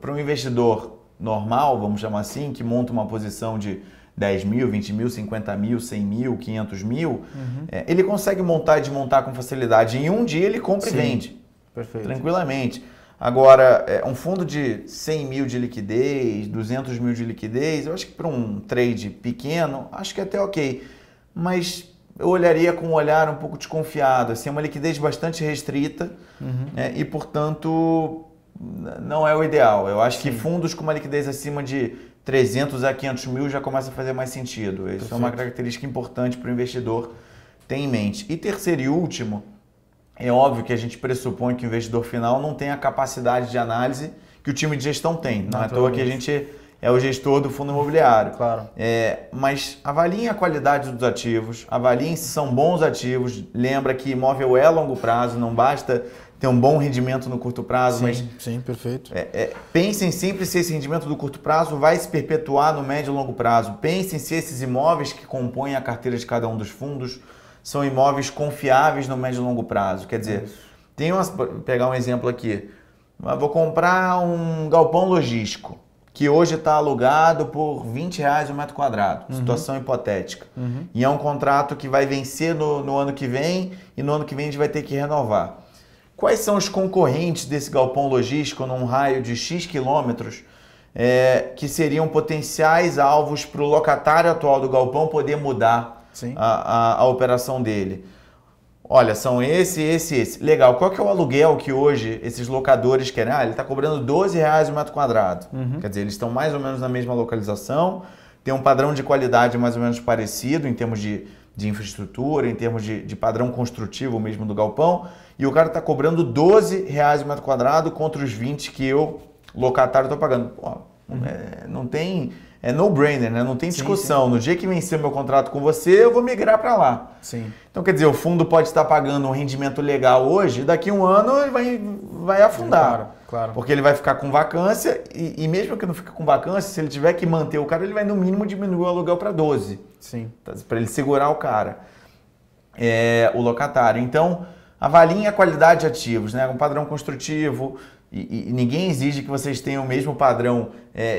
para um investidor normal, vamos chamar assim, que monta uma posição de 10 mil, 20 mil, 50 mil, 100 mil, 500 mil, ele consegue montar e desmontar com facilidade. Em um dia ele compra e vende. Perfeito. Tranquilamente. Agora, um fundo de 100 mil de liquidez, 200 mil de liquidez, eu acho que para um trade pequeno, acho que é até ok. Mas eu olharia com um olhar um pouco desconfiado. Assim, é uma liquidez bastante restrita e, portanto, não é o ideal. Eu acho que fundos com uma liquidez acima de 300 a 500 mil já começa a fazer mais sentido. Isso é uma característica importante para o investidor ter em mente. E terceiro e último, é óbvio que a gente pressupõe que o investidor final não tem a capacidade de análise que o time de gestão tem. Não é à toa que a gente é o gestor do fundo imobiliário. Claro. Mas avaliem a qualidade dos ativos, avaliem se são bons ativos. Lembra que imóvel é longo prazo, não basta ter um bom rendimento no curto prazo, mas sim, perfeito. Pensem sempre se esse rendimento do curto prazo vai se perpetuar no médio e longo prazo. Pensem se esses imóveis que compõem a carteira de cada um dos fundos são imóveis confiáveis no médio e longo prazo. Quer dizer, pegar um exemplo aqui, vou comprar um galpão logístico que hoje está alugado por R$20 o metro quadrado, situação hipotética. E é um contrato que vai vencer no ano que vem e no ano que vem a gente vai ter que renovar. Quais são os concorrentes desse galpão logístico num raio de X quilômetros que seriam potenciais alvos para o locatário atual do galpão poder mudar a operação dele? Olha, são esse. Legal, qual que é o aluguel que hoje esses locadores querem? Ele está cobrando R$12 o metro quadrado. Quer dizer, eles estão mais ou menos na mesma localização, tem um padrão de qualidade mais ou menos parecido em termos de infraestrutura, em termos de padrão construtivo mesmo do galpão, e o cara está cobrando R$12 o metro quadrado contra os 20 que eu, locatário, estou pagando. Pô, não tem... É no-brainer, né? Não tem discussão. No dia que vencer meu contrato com você, eu vou migrar para lá. Então, quer dizer, o fundo pode estar pagando um rendimento legal hoje, daqui a um ano ele vai afundar. Claro. Porque ele vai ficar com vacância e mesmo que não fique com vacância, se ele tiver que manter o cara, ele vai no mínimo diminuir o aluguel para 12. Para ele segurar o cara, o locatário. Então, avaliem a qualidade de ativos, né? Um padrão construtivo e ninguém exige que vocês tenham o mesmo padrão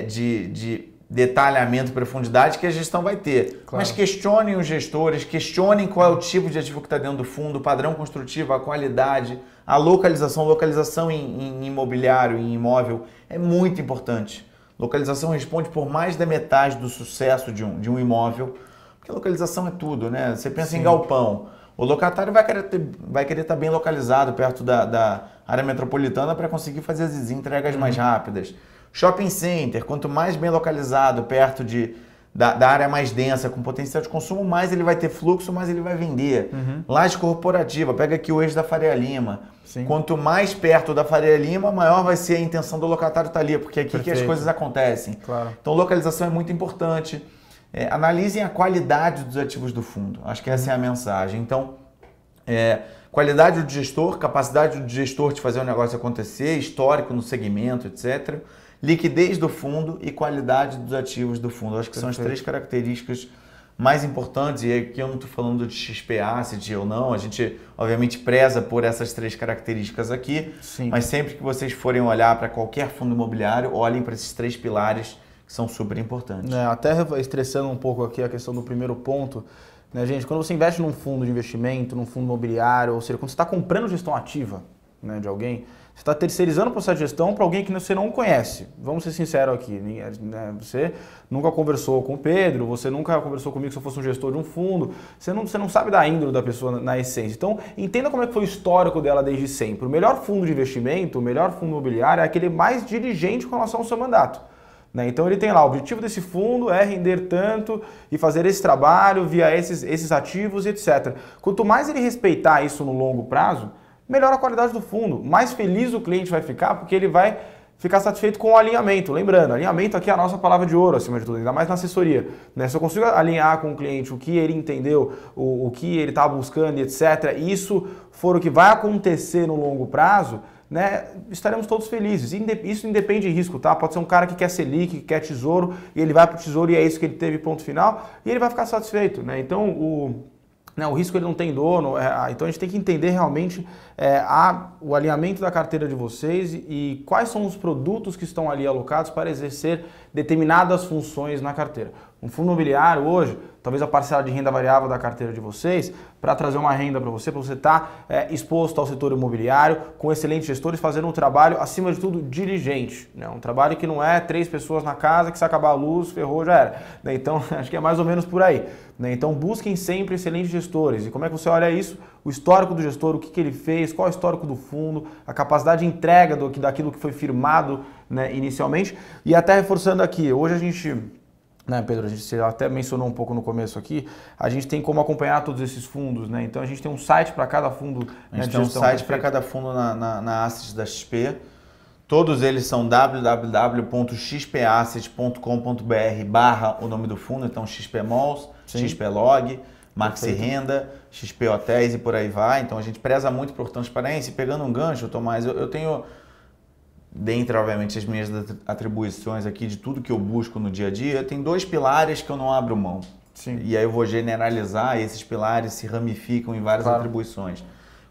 de detalhamento e profundidade que a gestão vai ter. Mas questionem os gestores, questionem qual é o tipo de ativo que está dentro do fundo, o padrão construtivo, a qualidade, a localização. Localização em imobiliário, em imóvel, é muito importante. Localização responde por mais da metade do sucesso de um imóvel, porque localização é tudo, né? Você pensa em galpão, o locatário vai querer estar bem localizado perto da área metropolitana para conseguir fazer as entregas mais rápidas. Shopping center, quanto mais bem localizado, perto da área mais densa, com potencial de consumo, mais ele vai ter fluxo, mais ele vai vender. Laje corporativa, pega aqui o eixo da Faria Lima. Quanto mais perto da Faria Lima, maior vai ser a intenção do locatário estar ali, porque é aqui que as coisas acontecem. Então, localização é muito importante. Analisem a qualidade dos ativos do fundo. Acho que essa é a mensagem. Então, qualidade do gestor, capacidade do gestor de fazer o negócio acontecer, histórico no segmento, etc., liquidez do fundo e qualidade dos ativos do fundo. Eu acho que são as três características mais importantes, e aqui eu não estou falando de XP Asset ou não, a gente obviamente preza por essas três características aqui, mas sempre que vocês forem olhar para qualquer fundo imobiliário, olhem para esses três pilares que são super importantes. Até estressando um pouco aqui a questão do primeiro ponto, né, gente, quando você investe num fundo de investimento, num fundo imobiliário, ou seja, quando você está comprando gestão ativa, né, de alguém, você está terceirizando o processo de gestão para alguém que você não conhece. Vamos ser sinceros aqui, né? Você nunca conversou com o Pedro, você nunca conversou comigo se eu fosse um gestor de um fundo, você não sabe da índole da pessoa na essência. Então, entenda como é que foi o histórico dela desde sempre. O melhor fundo de investimento, o melhor fundo imobiliário é aquele mais diligente com relação ao seu mandato. Então ele tem lá, o objetivo desse fundo é render tanto e fazer esse trabalho via esses ativos, etc. Quanto mais ele respeitar isso no longo prazo, melhor a qualidade do fundo, mais feliz o cliente vai ficar, porque ele vai ficar satisfeito com o alinhamento. Lembrando, alinhamento aqui é a nossa palavra de ouro, acima de tudo, ainda mais na assessoria. Né? Se eu consigo alinhar com o cliente o que ele entendeu, o que ele está buscando, etc., e isso for o que vai acontecer no longo prazo, né, estaremos todos felizes. Isso independe de risco, tá? Pode ser um cara que quer Selic, que quer tesouro, e ele vai para o tesouro e é isso que ele teve, ponto final, e ele vai ficar satisfeito. Né? Então, o risco ele não tem dono, então a gente tem que entender realmente o alinhamento da carteira de vocês e quais são os produtos que estão ali alocados para exercer determinadas funções na carteira. Um fundo imobiliário hoje, talvez a parcela de renda variável da carteira de vocês, para trazer uma renda para você estar exposto ao setor imobiliário, com excelentes gestores, fazendo um trabalho, acima de tudo, diligente. Né? Um trabalho que não é 3 pessoas na casa, que se acabar a luz, ferrou, já era. Né? Então, acho que é mais ou menos por aí. Né? Então, busquem sempre excelentes gestores. E como é que você olha isso? O histórico do gestor, o que ele fez, qual é o histórico do fundo, a capacidade de entrega daquilo que foi firmado, né, inicialmente. E até reforçando aqui, hoje a gente... Né, Pedro, a gente até mencionou um pouco no começo aqui, a gente tem como acompanhar todos esses fundos, né? Então a gente tem um site para cada fundo. A gente tem um site para cada fundo na Assets da XP. Todos eles são www.xpassets.com.br/ o nome do fundo, então XP Malls, XP Log, Maxi Renda, XP Hotéis e por aí vai. Então a gente preza muito por transparência. E pegando um gancho, Tomás, eu tenho... Dentre, obviamente, as minhas atribuições aqui, de tudo que eu busco no dia a dia, tem 2 pilares que eu não abro mão. Sim. E aí eu vou generalizar, e esses pilares se ramificam em várias atribuições.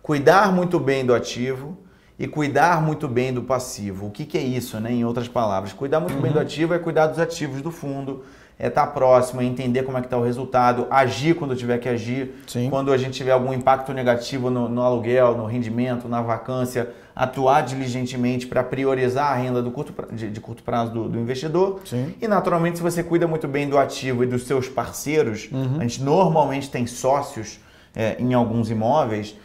Cuidar muito bem do ativo e cuidar muito bem do passivo. O que é isso, né? Em outras palavras? Cuidar muito bem do ativo é cuidar dos ativos do fundo, é estar próximo, é entender como é que está o resultado, agir quando tiver que agir. Sim. Quando a gente tiver algum impacto negativo no aluguel, no rendimento, na vacância, atuar diligentemente para priorizar a renda de curto prazo do investidor. Sim. E naturalmente, se você cuida muito bem do ativo e dos seus parceiros, a gente normalmente tem sócios em alguns imóveis,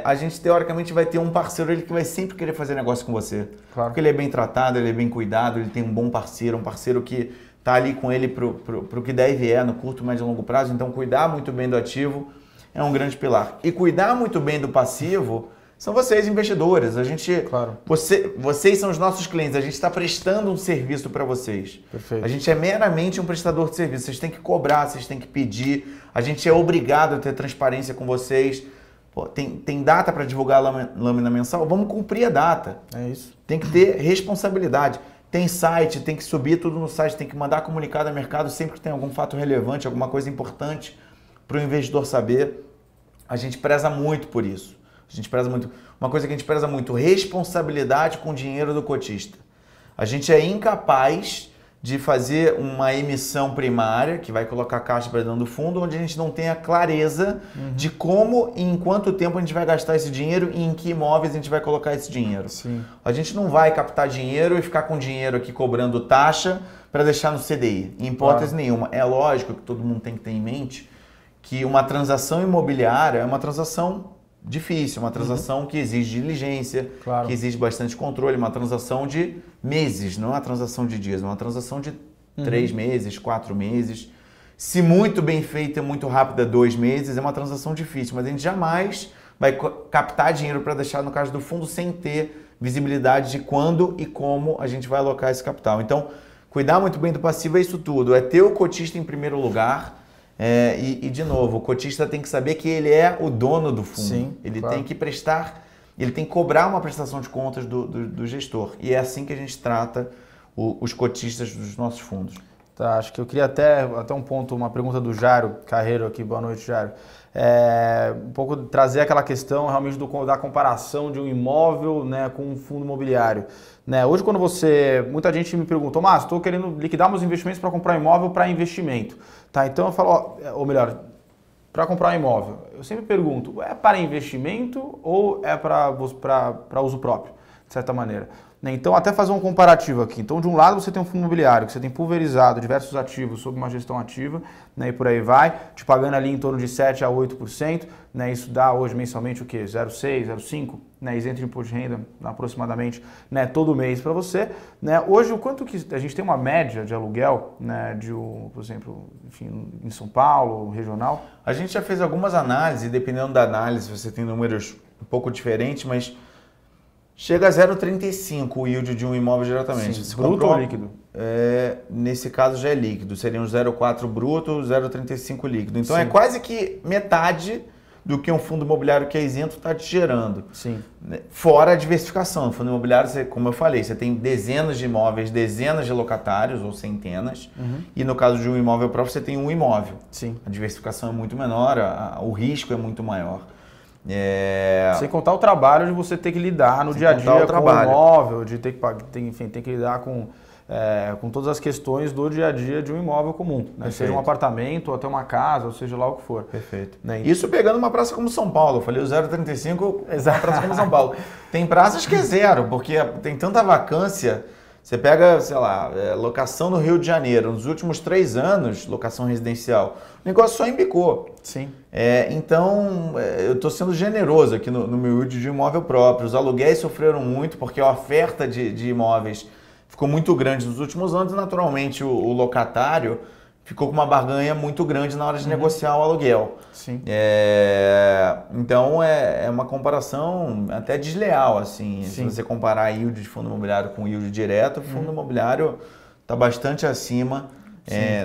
a gente teoricamente vai ter um parceiro que vai sempre querer fazer negócio com você. Claro. Porque ele é bem tratado, ele é bem cuidado, ele tem um bom parceiro, um parceiro que está ali com ele para o que der e vier no curto, médio e longo prazo. Então, cuidar muito bem do ativo é um grande pilar. E cuidar muito bem do passivo são vocês, investidores. A gente, claro. Vocês são os nossos clientes, a gente está prestando um serviço para vocês. Perfeito. A gente é meramente um prestador de serviço. Vocês têm que cobrar, vocês têm que pedir. A gente é obrigado a ter transparência com vocês. Pô, tem data para divulgar a lâmina mensal? Vamos cumprir a data. É isso. Tem que ter responsabilidade. Tem site, tem que subir tudo no site, tem que mandar comunicado ao mercado sempre que tem algum fato relevante, alguma coisa importante para o investidor saber. A gente preza muito por isso. A gente preza muito. Uma coisa que a gente preza muito, responsabilidade com o dinheiro do cotista. A gente é incapaz de fazer uma emissão primária, que vai colocar caixa para dentro do fundo, onde a gente não tenha clareza de como e em quanto tempo a gente vai gastar esse dinheiro e em que imóveis a gente vai colocar esse dinheiro. Sim. A gente não vai captar dinheiro e ficar com dinheiro aqui cobrando taxa para deixar no CDI, em hipótese nenhuma. É lógico que todo mundo tem que ter em mente que uma transação imobiliária é uma transação difícil, uma transação que exige diligência, que exige bastante controle, uma transação de meses, não é uma transação de dias, é uma transação de 3 meses, 4 meses. Se muito bem feita, muito rápida, 2 meses, é uma transação difícil, mas a gente jamais vai captar dinheiro para deixar no caixa do fundo sem ter visibilidade de quando e como a gente vai alocar esse capital. Então, cuidar muito bem do passivo é isso tudo, é ter o cotista em primeiro lugar. E de novo, o cotista tem que saber que ele é o dono do fundo. Sim, ele tem que prestar, ele tem que cobrar uma prestação de contas do gestor. E é assim que a gente trata os cotistas dos nossos fundos. Tá, acho que eu queria até um ponto, uma pergunta do Jairo Carreiro aqui. Boa noite, Jairo. Um pouco trazer aquela questão realmente da comparação de um imóvel, né, com um fundo imobiliário. Né, hoje, quando muita gente me perguntou, mas estou querendo liquidar meus investimentos para comprar um imóvel para investimento. Tá, então eu falo, ou melhor, para comprar um imóvel, eu sempre pergunto, é para investimento ou é para uso próprio, de certa maneira? Então, até fazer um comparativo aqui. Então, de um lado você tem um fundo imobiliário, que você tem pulverizado diversos ativos sob uma gestão ativa, né, e por aí vai, te pagando ali em torno de 7% a 8%, né, isso dá hoje mensalmente o quê? 0,6%, 0,5%, né, isento de imposto de renda aproximadamente, né, todo mês para você. Né. Hoje, o quanto que a gente tem uma média de aluguel, né, por exemplo, enfim, em São Paulo, regional? A gente já fez algumas análises, e dependendo da análise você tem números um pouco diferentes, mas Chega a 0,35 o yield de um imóvel diretamente. Sim, bruto ou líquido? Nesse caso já é líquido. Seriam 0,4 bruto, 0,35 líquido. Então Sim. é quase que metade do que um fundo imobiliário que é isento está te gerando. Sim. Fora a diversificação. No fundo imobiliário, como eu falei, você tem dezenas de imóveis, dezenas de locatários ou centenas. E no caso de um imóvel próprio, você tem um imóvel. Sim. A diversificação é muito menor, o risco é muito maior. Sem contar o trabalho de você ter que lidar no dia a dia com o imóvel, de ter que lidar com todas as questões do dia a dia de um imóvel comum, né? Seja um apartamento, ou até uma casa, ou seja lá o que for. Perfeito. Né? Isso pegando uma praça como São Paulo, eu falei o 0,35, uma praça como São Paulo. Tem praças que é zero, porque tem tanta vacância. Você pega, sei lá, locação no Rio de Janeiro, nos últimos 3 anos, locação residencial, o negócio só embicou. Sim. Então, eu estou sendo generoso aqui no meu yield de imóvel próprio. Os aluguéis sofreram muito porque a oferta de imóveis ficou muito grande nos últimos anos e, naturalmente, o locatário ficou com uma barganha muito grande na hora de negociar o aluguel. Sim. Então, é uma comparação até desleal, assim. Sim. Se você comparar yield de fundo imobiliário com yield direto, o fundo imobiliário está bastante acima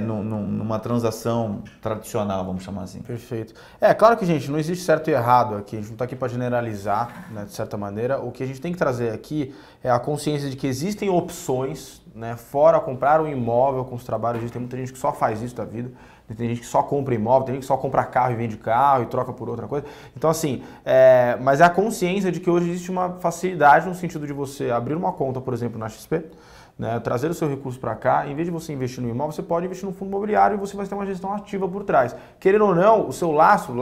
numa transação tradicional, vamos chamar assim. Perfeito. Claro que, gente, não existe certo e errado aqui. A gente não está aqui para generalizar, né, de certa maneira. O que a gente tem que trazer aqui é a consciência de que existem opções, né, fora comprar um imóvel com os trabalhos. Tem muita gente que só faz isso da vida. Tem gente que só compra imóvel, tem gente que só compra carro e vende carro e troca por outra coisa. Então, assim, mas é a consciência de que hoje existe uma facilidade no sentido de você abrir uma conta, por exemplo, na XP, né, trazer o seu recurso para cá, em vez de você investir no imóvel, você pode investir no fundo imobiliário e você vai ter uma gestão ativa por trás. Querendo ou não, o seu laço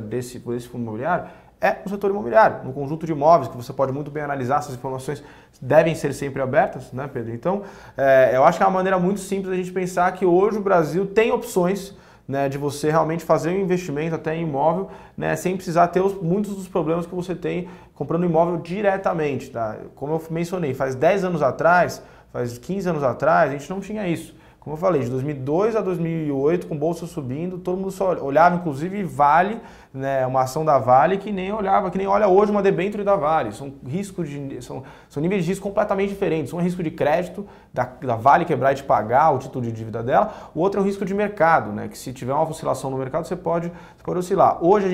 desse fundo imobiliário é o setor imobiliário, no conjunto de imóveis, que você pode muito bem analisar, essas informações devem ser sempre abertas, né, Pedro? Então, eu acho que é uma maneira muito simples da gente pensar que hoje o Brasil tem opções, né, de você realmente fazer um investimento até em imóvel, né, sem precisar ter muitos dos problemas que você tem comprando imóvel diretamente. Tá? Como eu mencionei, faz 10 anos atrás, faz 15 anos atrás, a gente não tinha isso. Como eu falei, de 2002 a 2008, com bolsa subindo, todo mundo só olhava, inclusive Vale, né, uma ação da Vale que nem olha hoje uma debênture da Vale. São níveis de risco completamente diferentes. Um é risco de crédito, da Vale quebrar e te pagar o título de dívida dela. O outro é o risco de mercado, né, que se tiver uma oscilação no mercado, você pode oscilar. Hoje a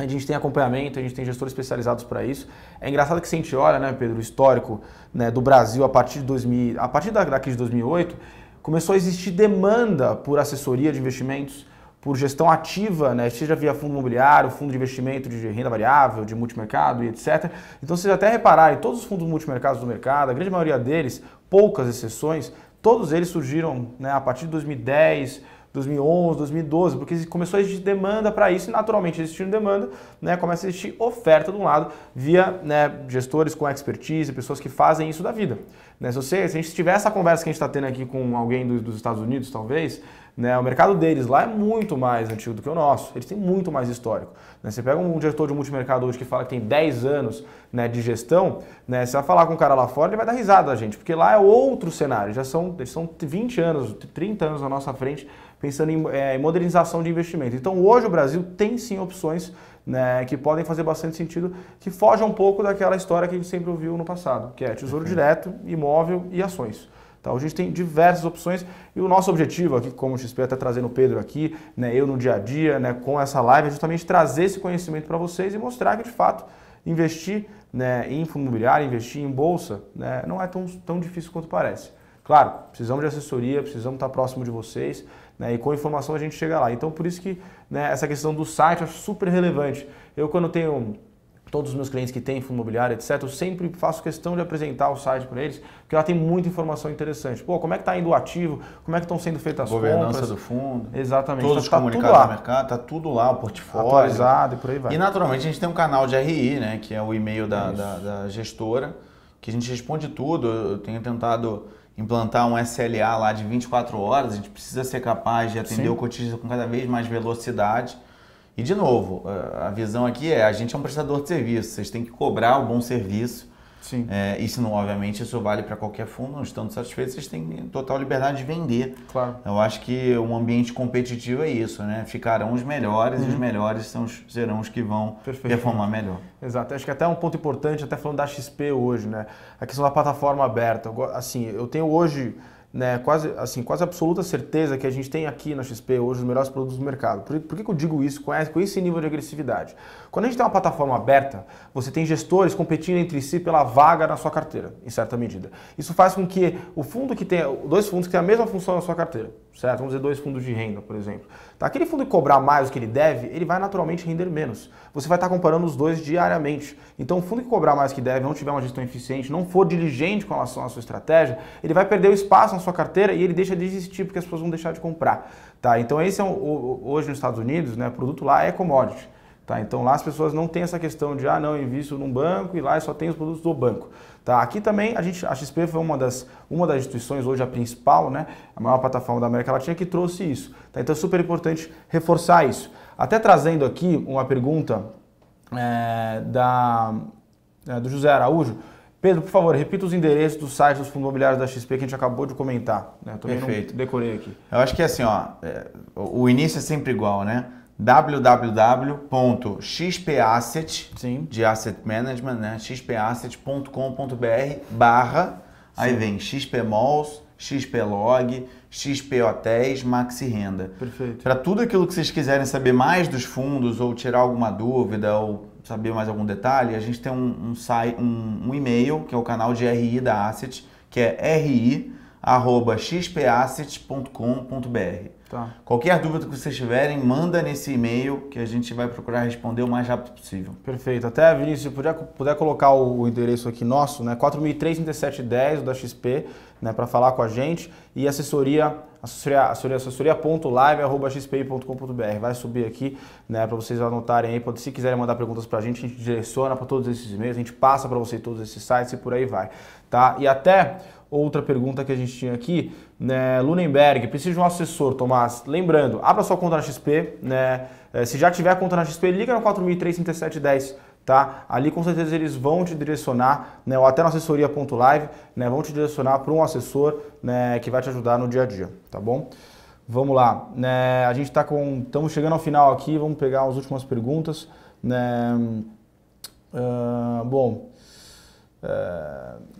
gente tem acompanhamento, a gente tem gestores especializados para isso. É engraçado que se a gente olha, né, Pedro, o histórico, né, do Brasil a partir da crise de 2008, começou a existir demanda por assessoria de investimentos, por gestão ativa, né, seja via fundo imobiliário, fundo de investimento de renda variável, de multimercado e etc. Então, vocês até repararem, todos os fundos multimercados do mercado, a grande maioria deles, poucas exceções, todos eles surgiram, né, a partir de 2010, 2011, 2012, porque começou a existir demanda para isso e, naturalmente, existindo demanda, né, começa a existir oferta de um lado via, né, gestores com expertise, pessoas que fazem isso da vida. Né, se a gente tiver essa conversa que a gente está tendo aqui com alguém dos Estados Unidos, talvez, né, o mercado deles lá é muito mais antigo do que o nosso, eles têm muito mais histórico. Né, você pega um gestor de multimercado hoje que fala que tem 10 anos, né, de gestão, né, você vai falar com um cara lá fora, ele vai dar risada da gente, porque lá é outro cenário, eles são 20 anos, 30 anos na nossa frente, pensando em modernização de investimento. Então, hoje o Brasil tem sim opções, né, que podem fazer bastante sentido, que fogem um pouco daquela história que a gente sempre ouviu no passado, que é tesouro direto, imóvel e ações. Então, a gente tem diversas opções e o nosso objetivo aqui, como o XP até trazendo o Pedro aqui, né, eu no dia a dia, né, com essa live, é justamente trazer esse conhecimento para vocês e mostrar que, de fato, investir, né, em fundo imobiliário, investir em bolsa, né, não é tão difícil quanto parece. Claro, precisamos de assessoria, precisamos estar próximo de vocês, né, e com informação a gente chega lá. Então, por isso que, né, essa questão do site eu acho super relevante. Eu, quando tenho todos os meus clientes que têm fundo imobiliário, etc., eu sempre faço questão de apresentar o site para eles, porque lá tem muita informação interessante. Pô, como é que está indo o ativo, como é que estão sendo feitas as governança compras. Do fundo. Exatamente. Todos os comunicados do mercado, está tudo lá, o portfólio. Atualizado e por aí vai. E, naturalmente, a gente tem um canal de RI, né, que é o e-mail da gestora, que a gente responde tudo. Eu tenho tentado implantar um SLA lá de 24 horas, a gente precisa ser capaz de atender o cotista com cada vez mais velocidade. E, de novo, a visão aqui a gente é um prestador de serviço, vocês têm que cobrar o bom serviço. Sim. E se não, obviamente, isso vale para qualquer fundo, não estando satisfeitos, vocês têm total liberdade de vender. Claro. Eu acho que um ambiente competitivo é isso, né? Ficarão os melhores e os melhores serão os que vão performar melhor. Exato. Acho que até um ponto importante, até falando da XP hoje, né? A questão da plataforma aberta. Assim, eu tenho hoje, né, quase absoluta certeza que a gente tem aqui na XP hoje os melhores produtos do mercado. Por que eu digo isso com esse nível de agressividade? Quando a gente tem uma plataforma aberta, você tem gestores competindo entre si pela vaga na sua carteira, em certa medida. Isso faz com que o fundo que tem, dois fundos que têm a mesma função na sua carteira, certo? Vamos dizer 2 fundos de renda, por exemplo. Tá? Aquele fundo que cobrar mais do que ele deve, ele vai naturalmente render menos. Você vai estar comparando os dois diariamente. Então, o fundo que cobrar mais do que deve, não tiver uma gestão eficiente, não for diligente com relação à sua estratégia, ele vai perder o espaço na sua carteira e ele deixa de existir porque as pessoas vão deixar de comprar. Tá? Então, esse é hoje nos Estados Unidos, né, o produto lá é commodity. Tá? Então, lá as pessoas não têm essa questão de, não, eu invisto num banco e lá só tem os produtos do banco. Tá? Aqui também, a XP foi uma das instituições, hoje a principal, né, a maior plataforma da América Latina, que trouxe isso. Tá? Então, é super importante reforçar isso. Até trazendo aqui uma pergunta do José Araújo. Pedro, por favor, repita os endereços dos sites dos fundos imobiliários da XP que a gente acabou de comentar. Né? Eu também Perfeito. Não decorei aqui. Eu acho que é assim, o início é sempre igual, né? www.xpasset, de asset management, né? xpasset.com.br/, aí vem XP Malls, XP Log, XP Hotéis, Maxi Renda. Perfeito. Para tudo aquilo que vocês quiserem saber mais dos fundos ou tirar alguma dúvida ou saber mais algum detalhe, a gente tem um e-mail, que é o canal de RI da Asset, que é ri@xpasset.com.br. Tá. Qualquer dúvida que vocês tiverem, manda nesse e-mail que a gente vai procurar responder o mais rápido possível. Perfeito. Até, Vinícius, se puder colocar o endereço aqui nosso, né, 4003-3710, o da XP, né, para falar com a gente, e assessoria.live@xpi.com.br. Vai subir aqui, né, para vocês anotarem aí, se quiserem mandar perguntas para a gente direciona para todos esses e-mails, a gente passa para vocês todos esses sites e por aí vai. Tá? E até outra pergunta que a gente tinha aqui, né, Lunenberg, precisa de um assessor, Tomás. Lembrando, abra sua conta na XP, né? Se já tiver conta na XP, liga no 4003-3710, tá? Ali com certeza eles vão te direcionar, né, ou até na assessoria.live, né, vão te direcionar para um assessor, né, que vai te ajudar no dia a dia, tá bom? Vamos lá, né, a gente estamos chegando ao final aqui, vamos pegar as últimas perguntas, né?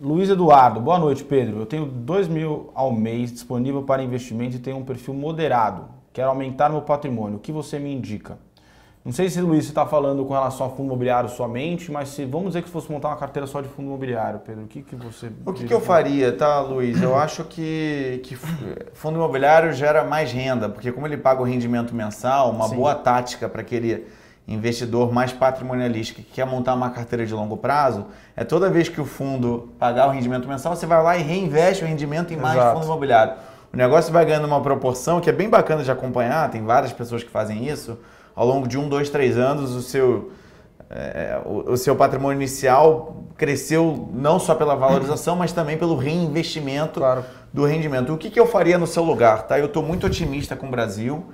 Luiz Eduardo, boa noite, Pedro. Eu tenho 2.000 ao mês disponível para investimento e tenho um perfil moderado. Quero aumentar meu patrimônio. O que você me indica? Não sei se, Luiz, você está falando com relação a fundo imobiliário somente, mas vamos dizer que se fosse montar uma carteira só de fundo imobiliário, Pedro, o que você... O que eu faria, tá, Luiz? Eu acho que fundo imobiliário gera mais renda, porque como ele paga o rendimento mensal, uma boa tática para aquele investidor mais patrimonialista que quer montar uma carteira de longo prazo, é toda vez que o fundo pagar o rendimento mensal, você vai lá e reinveste o rendimento em mais fundo imobiliário. O negócio vai ganhando uma proporção que é bem bacana de acompanhar, tem várias pessoas que fazem isso. Ao longo de 1, 2, 3 anos, o seu patrimônio inicial cresceu não só pela valorização, mas também pelo reinvestimento do rendimento. O que eu faria no seu lugar? Tá? Eu estou muito otimista com o Brasil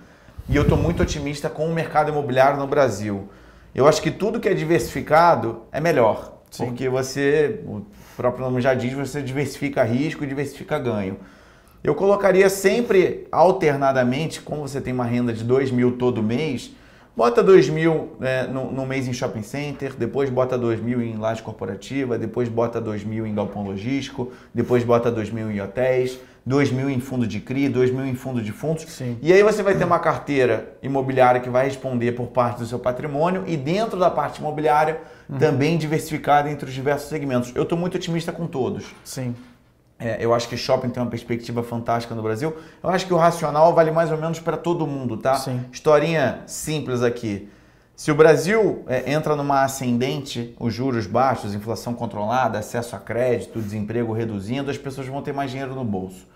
e eu estou muito otimista com o mercado imobiliário no Brasil. Eu acho que tudo que é diversificado é melhor, porque você, o próprio nome já diz, você diversifica risco e diversifica ganho. Eu colocaria sempre alternadamente, como você tem uma renda de 2.000 todo mês, bota 2.000 no mês em shopping center, depois bota 2.000 em laje corporativa, depois bota 2.000 em galpão logístico, depois bota 2.000 em hotéis, 2.000 em fundo de CRI, 2.000 em fundo de fundos. Sim. E aí você vai ter uma carteira imobiliária que vai responder por parte do seu patrimônio e dentro da parte imobiliária também diversificada entre os diversos segmentos. Eu estou muito otimista com todos. Sim. Eu acho que shopping tem uma perspectiva fantástica no Brasil. Eu acho que o racional vale mais ou menos para todo mundo, tá? Sim. Historinha simples aqui. Se o Brasil entra numa ascendente, os juros baixos, inflação controlada, acesso a crédito, desemprego reduzindo, as pessoas vão ter mais dinheiro no bolso.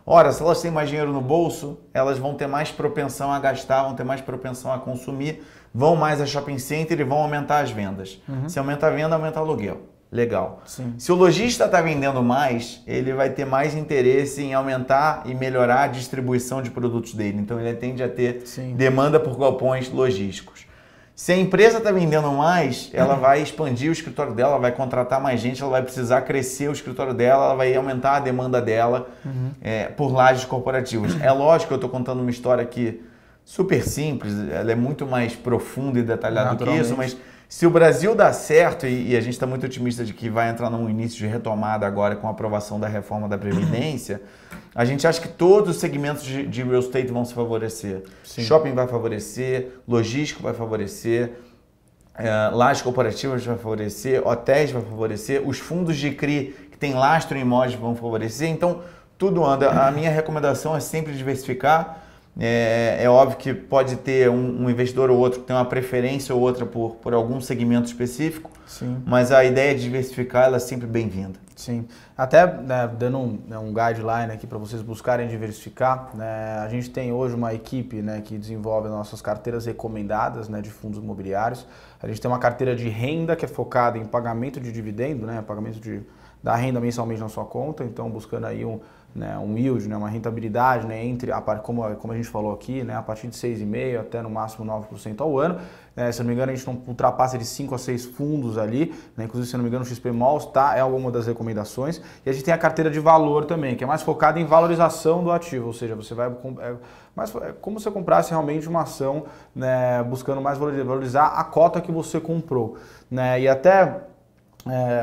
Ora, se elas têm mais dinheiro no bolso, elas vão ter mais propensão a gastar, vão ter mais propensão a consumir, vão mais a shopping center e vão aumentar as vendas. Se aumenta a venda, aumenta o aluguel. Legal. Sim. Se o lojista está vendendo mais, ele vai ter mais interesse em aumentar e melhorar a distribuição de produtos dele. Então ele tende a ter demanda por galpões logísticos. Se a empresa está vendendo mais, ela vai expandir o escritório dela, ela vai contratar mais gente, ela vai precisar crescer o escritório dela, ela vai aumentar a demanda dela por lajes corporativas. É lógico que eu estou contando uma história aqui super simples, ela é muito mais profunda e detalhada do que isso, mas se o Brasil dá certo, e a gente está muito otimista de que vai entrar num início de retomada agora com a aprovação da reforma da Previdência, a gente acha que todos os segmentos de real estate vão se favorecer. Sim. Shopping vai favorecer, logístico vai favorecer, lajes corporativas vai favorecer, hotéis vai favorecer, os fundos de CRI que tem lastro em imóveis vão favorecer. Então, tudo anda. A minha recomendação é sempre diversificar. É óbvio que pode ter um investidor ou outro que tem uma preferência ou outra por algum segmento específico, sim, mas a ideia de diversificar ela é sempre bem-vinda. Sim, até dando um guideline aqui para vocês buscarem diversificar, né, a gente tem hoje uma equipe, né, que desenvolve nossas carteiras recomendadas, né, de fundos imobiliários. A gente tem uma carteira de renda que é focada em pagamento de dividendo, né, pagamento da renda mensalmente na sua conta, então buscando aí um yield, né, uma rentabilidade, né, entre, como a gente falou aqui, né, a partir de 6,5% até no máximo 9% ao ano. Se não me engano, a gente não ultrapassa de 5 a 6 fundos ali, né, inclusive, se não me engano, o XP Malls é alguma das recomendações. E a gente tem a carteira de valor também, que é mais focada em valorização do ativo, ou seja, você vai como se você comprasse realmente uma ação, né, buscando mais valorizar a cota que você comprou, né, e até...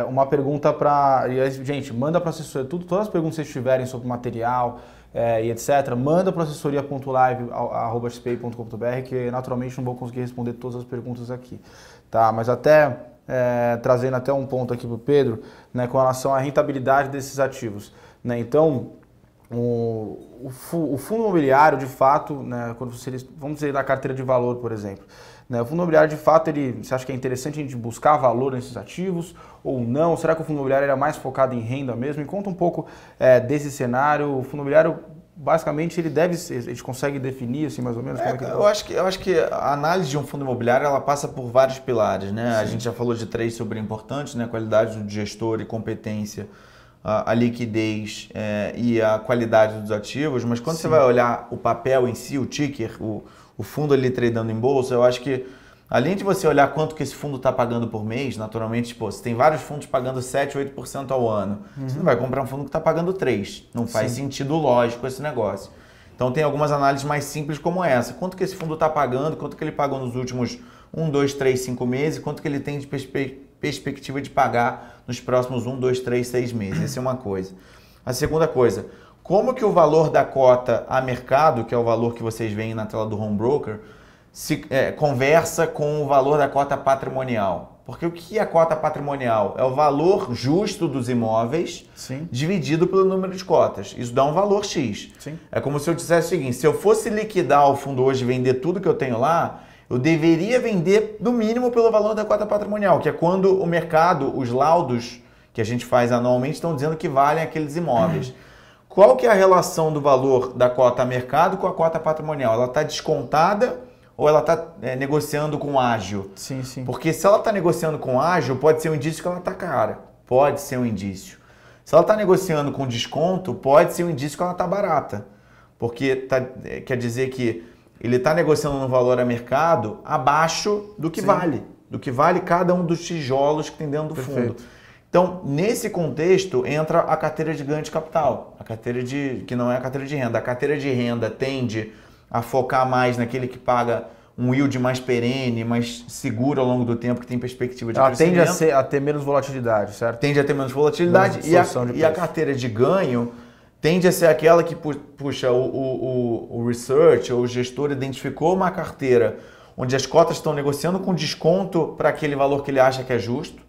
uma pergunta para... Gente, manda para a assessoria, todas as perguntas que vocês tiverem sobre material e etc., manda para assessoria.live@xp.com.br, que naturalmente não vou conseguir responder todas as perguntas aqui. Tá? Mas até trazendo até um ponto aqui para o Pedro, né, com relação à rentabilidade desses ativos. Né? Então, o fundo imobiliário, de fato, né, quando vamos dizer da carteira de valor, por exemplo, né, o fundo imobiliário, de fato, você acha que é interessante a gente buscar valor nesses ativos ou não? Será que o fundo imobiliário é mais focado em renda mesmo? Me conta um pouco desse cenário. O fundo imobiliário, basicamente, a gente consegue definir assim, mais ou menos? Como é que eu acho que a análise de um fundo imobiliário ela passa por vários pilares, né? A gente já falou de 3 super importantes, né? A qualidade do gestor e competência, a liquidez e a qualidade dos ativos, mas quando você vai olhar o papel em si, o ticker, o fundo ali tradando em bolsa, eu acho que além de você olhar quanto que esse fundo está pagando por mês, naturalmente, você tem vários fundos pagando 7%, 8% ao ano. Você não vai comprar um fundo que está pagando 3%. Não faz sentido lógico esse negócio. Então tem algumas análises mais simples como essa. Quanto que esse fundo está pagando, quanto que ele pagou nos últimos 1, 2, 3, 5 meses, quanto que ele tem de perspectiva de pagar nos próximos 1, 2, 3, 6 meses. Essa é uma coisa. A segunda coisa, como que o valor da cota a mercado, que é o valor que vocês veem na tela do Home Broker, conversa com o valor da cota patrimonial. Porque o que é a cota patrimonial? É o valor justo dos imóveis dividido pelo número de cotas. Isso dá um valor X. É como se eu dissesse o seguinte, se eu fosse liquidar o fundo hoje e vender tudo que eu tenho lá, eu deveria vender no mínimo pelo valor da cota patrimonial, que é quando o mercado, os laudos que a gente faz anualmente estão dizendo que valem aqueles imóveis. Qual que é a relação do valor da cota a mercado com a cota patrimonial? Ela está descontada ou ela está negociando com ágio? Sim. Porque se ela está negociando com ágio, pode ser um indício que ela está cara. Pode ser um indício. Se ela está negociando com desconto, pode ser um indício que ela está barata. Porque quer dizer que ele está negociando no valor a mercado abaixo do que vale. Do que vale cada um dos tijolos que tem dentro do fundo. Então, nesse contexto, entra a carteira de ganho de capital. A carteira que não é a carteira de renda. A carteira de renda tende a focar mais naquele que paga um yield mais perene, mais seguro ao longo do tempo, que tem perspectiva de crescimento. Ela tende a ter menos volatilidade, certo? Tende a ter menos volatilidade. E a carteira de ganho tende a ser aquela que puxa o research, ou o gestor identificou uma carteira onde as cotas estão negociando com desconto para aquele valor que ele acha que é justo,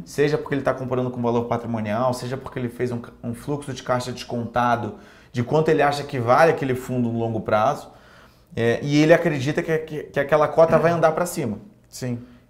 seja porque ele está comprando com valor patrimonial, seja porque ele fez um fluxo de caixa descontado de quanto ele acha que vale aquele fundo no longo prazo, e ele acredita que aquela cota vai andar para cima.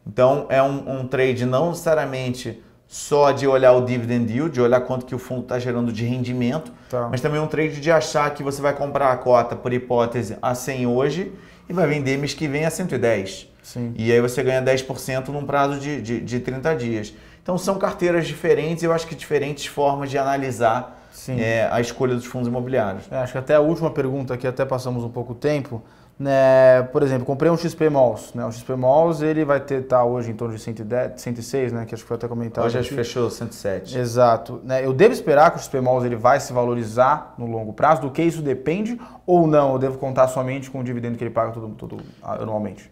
Então é um trade não necessariamente só de olhar o dividend yield, de olhar quanto que o fundo está gerando de rendimento, mas também um trade de achar que você vai comprar a cota, por hipótese, a 100 hoje e vai vender mês que vem a 110. E aí você ganha 10% num prazo de 30 dias. Então são carteiras diferentes, eu acho que diferentes formas de analisar a escolha dos fundos imobiliários. Acho que até a última pergunta aqui, até passamos um pouco tempo, né? Por exemplo, comprei um XP Malls, né? O XP Malls ele vai estar hoje em torno de 110, 106, né? Que acho que foi até comentado. Hoje acho que fechou 107. Exato. Né? Eu devo esperar que o XP Malls ele vai se valorizar no longo prazo? Do que isso depende ou não? Eu devo contar somente com o dividendo que ele paga todo anualmente?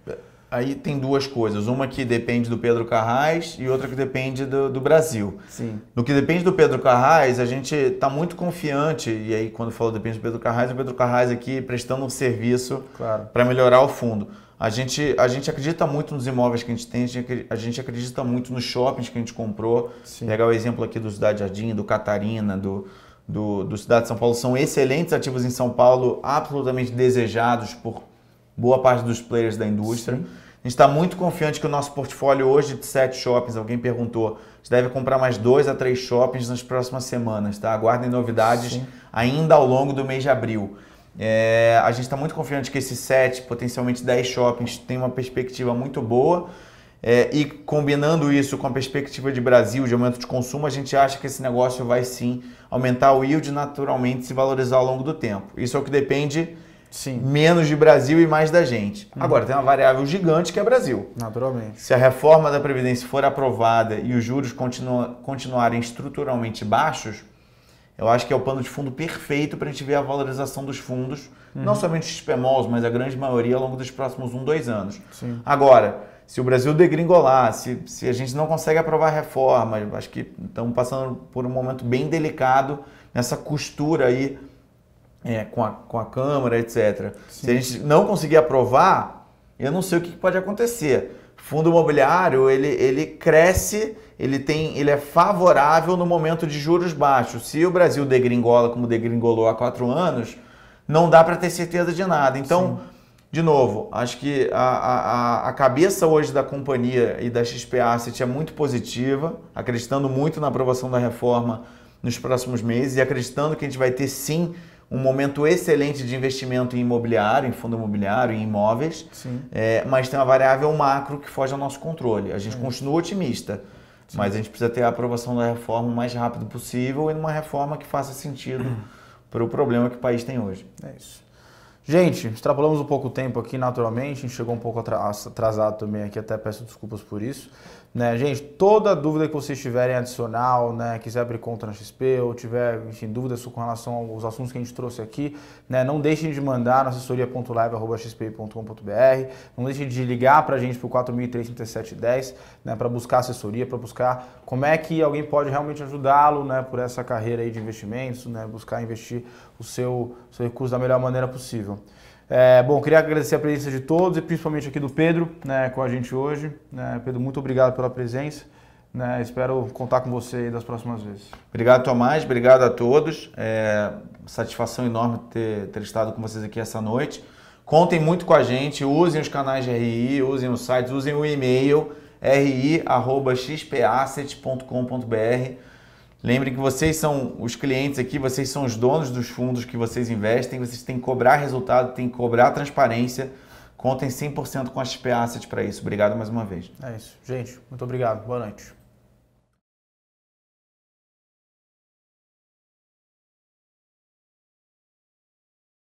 Aí tem duas coisas, uma que depende do Pedro Carrais e outra que depende do Brasil. Sim. No que depende do Pedro Carrais, a gente está muito confiante, e aí quando falo depende do Pedro Carrais, é o Pedro Carrais aqui prestando um serviço para melhorar o fundo. A gente acredita muito nos imóveis que a gente tem, a gente acredita muito nos shoppings que a gente comprou. Sim. Pegar o exemplo aqui do Cidade Jardim, do Catarina, do Cidade de São Paulo, são excelentes ativos em São Paulo, absolutamente desejados por boa parte dos players da indústria. Sim. A gente está muito confiante que o nosso portfólio hoje de 7 shoppings, alguém perguntou, a gente deve comprar mais 2 a 3 shoppings nas próximas semanas, tá? Aguardem novidades ainda ao longo do mês de abril. A gente está muito confiante que esses 7, potencialmente 10 shoppings têm uma perspectiva muito boa e combinando isso com a perspectiva de Brasil, de aumento de consumo, a gente acha que esse negócio vai sim aumentar o yield naturalmente se valorizar ao longo do tempo. Isso é o que depende menos de Brasil e mais da gente. Agora, tem uma variável gigante que é Brasil. Naturalmente. Se a reforma da Previdência for aprovada e os juros continuarem estruturalmente baixos, eu acho que é o pano de fundo perfeito para a gente ver a valorização dos fundos, não somente os XPMOLs, mas a grande maioria ao longo dos próximos 1, 2 anos. Sim. Agora, se o Brasil degringolar, se a gente não consegue aprovar a reforma, acho que estamos passando por um momento bem delicado nessa costura aí com a Câmara, etc. Sim. Se a gente não conseguir aprovar, eu não sei o que pode acontecer. Fundo imobiliário, ele cresce, ele é favorável no momento de juros baixos. Se o Brasil degringola como degringolou há 4 anos, não dá para ter certeza de nada. Então, de novo, acho que a cabeça hoje da companhia e da XP Asset é muito positiva, acreditando muito na aprovação da reforma nos próximos meses e acreditando que a gente vai ter sim um momento excelente de investimento em imobiliário, em fundo imobiliário, em imóveis, mas tem uma variável macro que foge ao nosso controle. A gente continua otimista, mas a gente precisa ter a aprovação da reforma o mais rápido possível e numa reforma que faça sentido para o problema que o país tem hoje. É isso. Gente, extrapolamos um pouco o tempo aqui, naturalmente, a gente chegou um pouco atrasado também aqui, até peço desculpas por isso. Né, gente, toda dúvida que vocês tiverem adicional, né, quiser abrir conta na XP ou tiver, enfim, dúvidas com relação aos assuntos que a gente trouxe aqui, né, não deixem de mandar na assessoria.live@xp.com.br, não deixem de ligar para a gente para o 4003-3710, né, para buscar assessoria, para buscar como é que alguém pode realmente ajudá-lo, né, por essa carreira aí de investimentos, né, buscar investir o seu recurso da melhor maneira possível. Bom, queria agradecer a presença de todos e principalmente aqui do Pedro, né, com a gente hoje. Né, Pedro, muito obrigado pela presença. Né, espero contar com você aí das próximas vezes. Obrigado, Tomás. Obrigado a todos. Satisfação enorme ter estado com vocês aqui essa noite. Contem muito com a gente, usem os canais de RI, usem os sites, usem o e-mail ri@xpasset.com.br. Lembrem que vocês são os clientes aqui, vocês são os donos dos fundos que vocês investem, vocês têm que cobrar resultado, têm que cobrar transparência. Contem 100% com a XP Asset para isso. Obrigado mais uma vez. É isso. Gente, muito obrigado. Boa noite.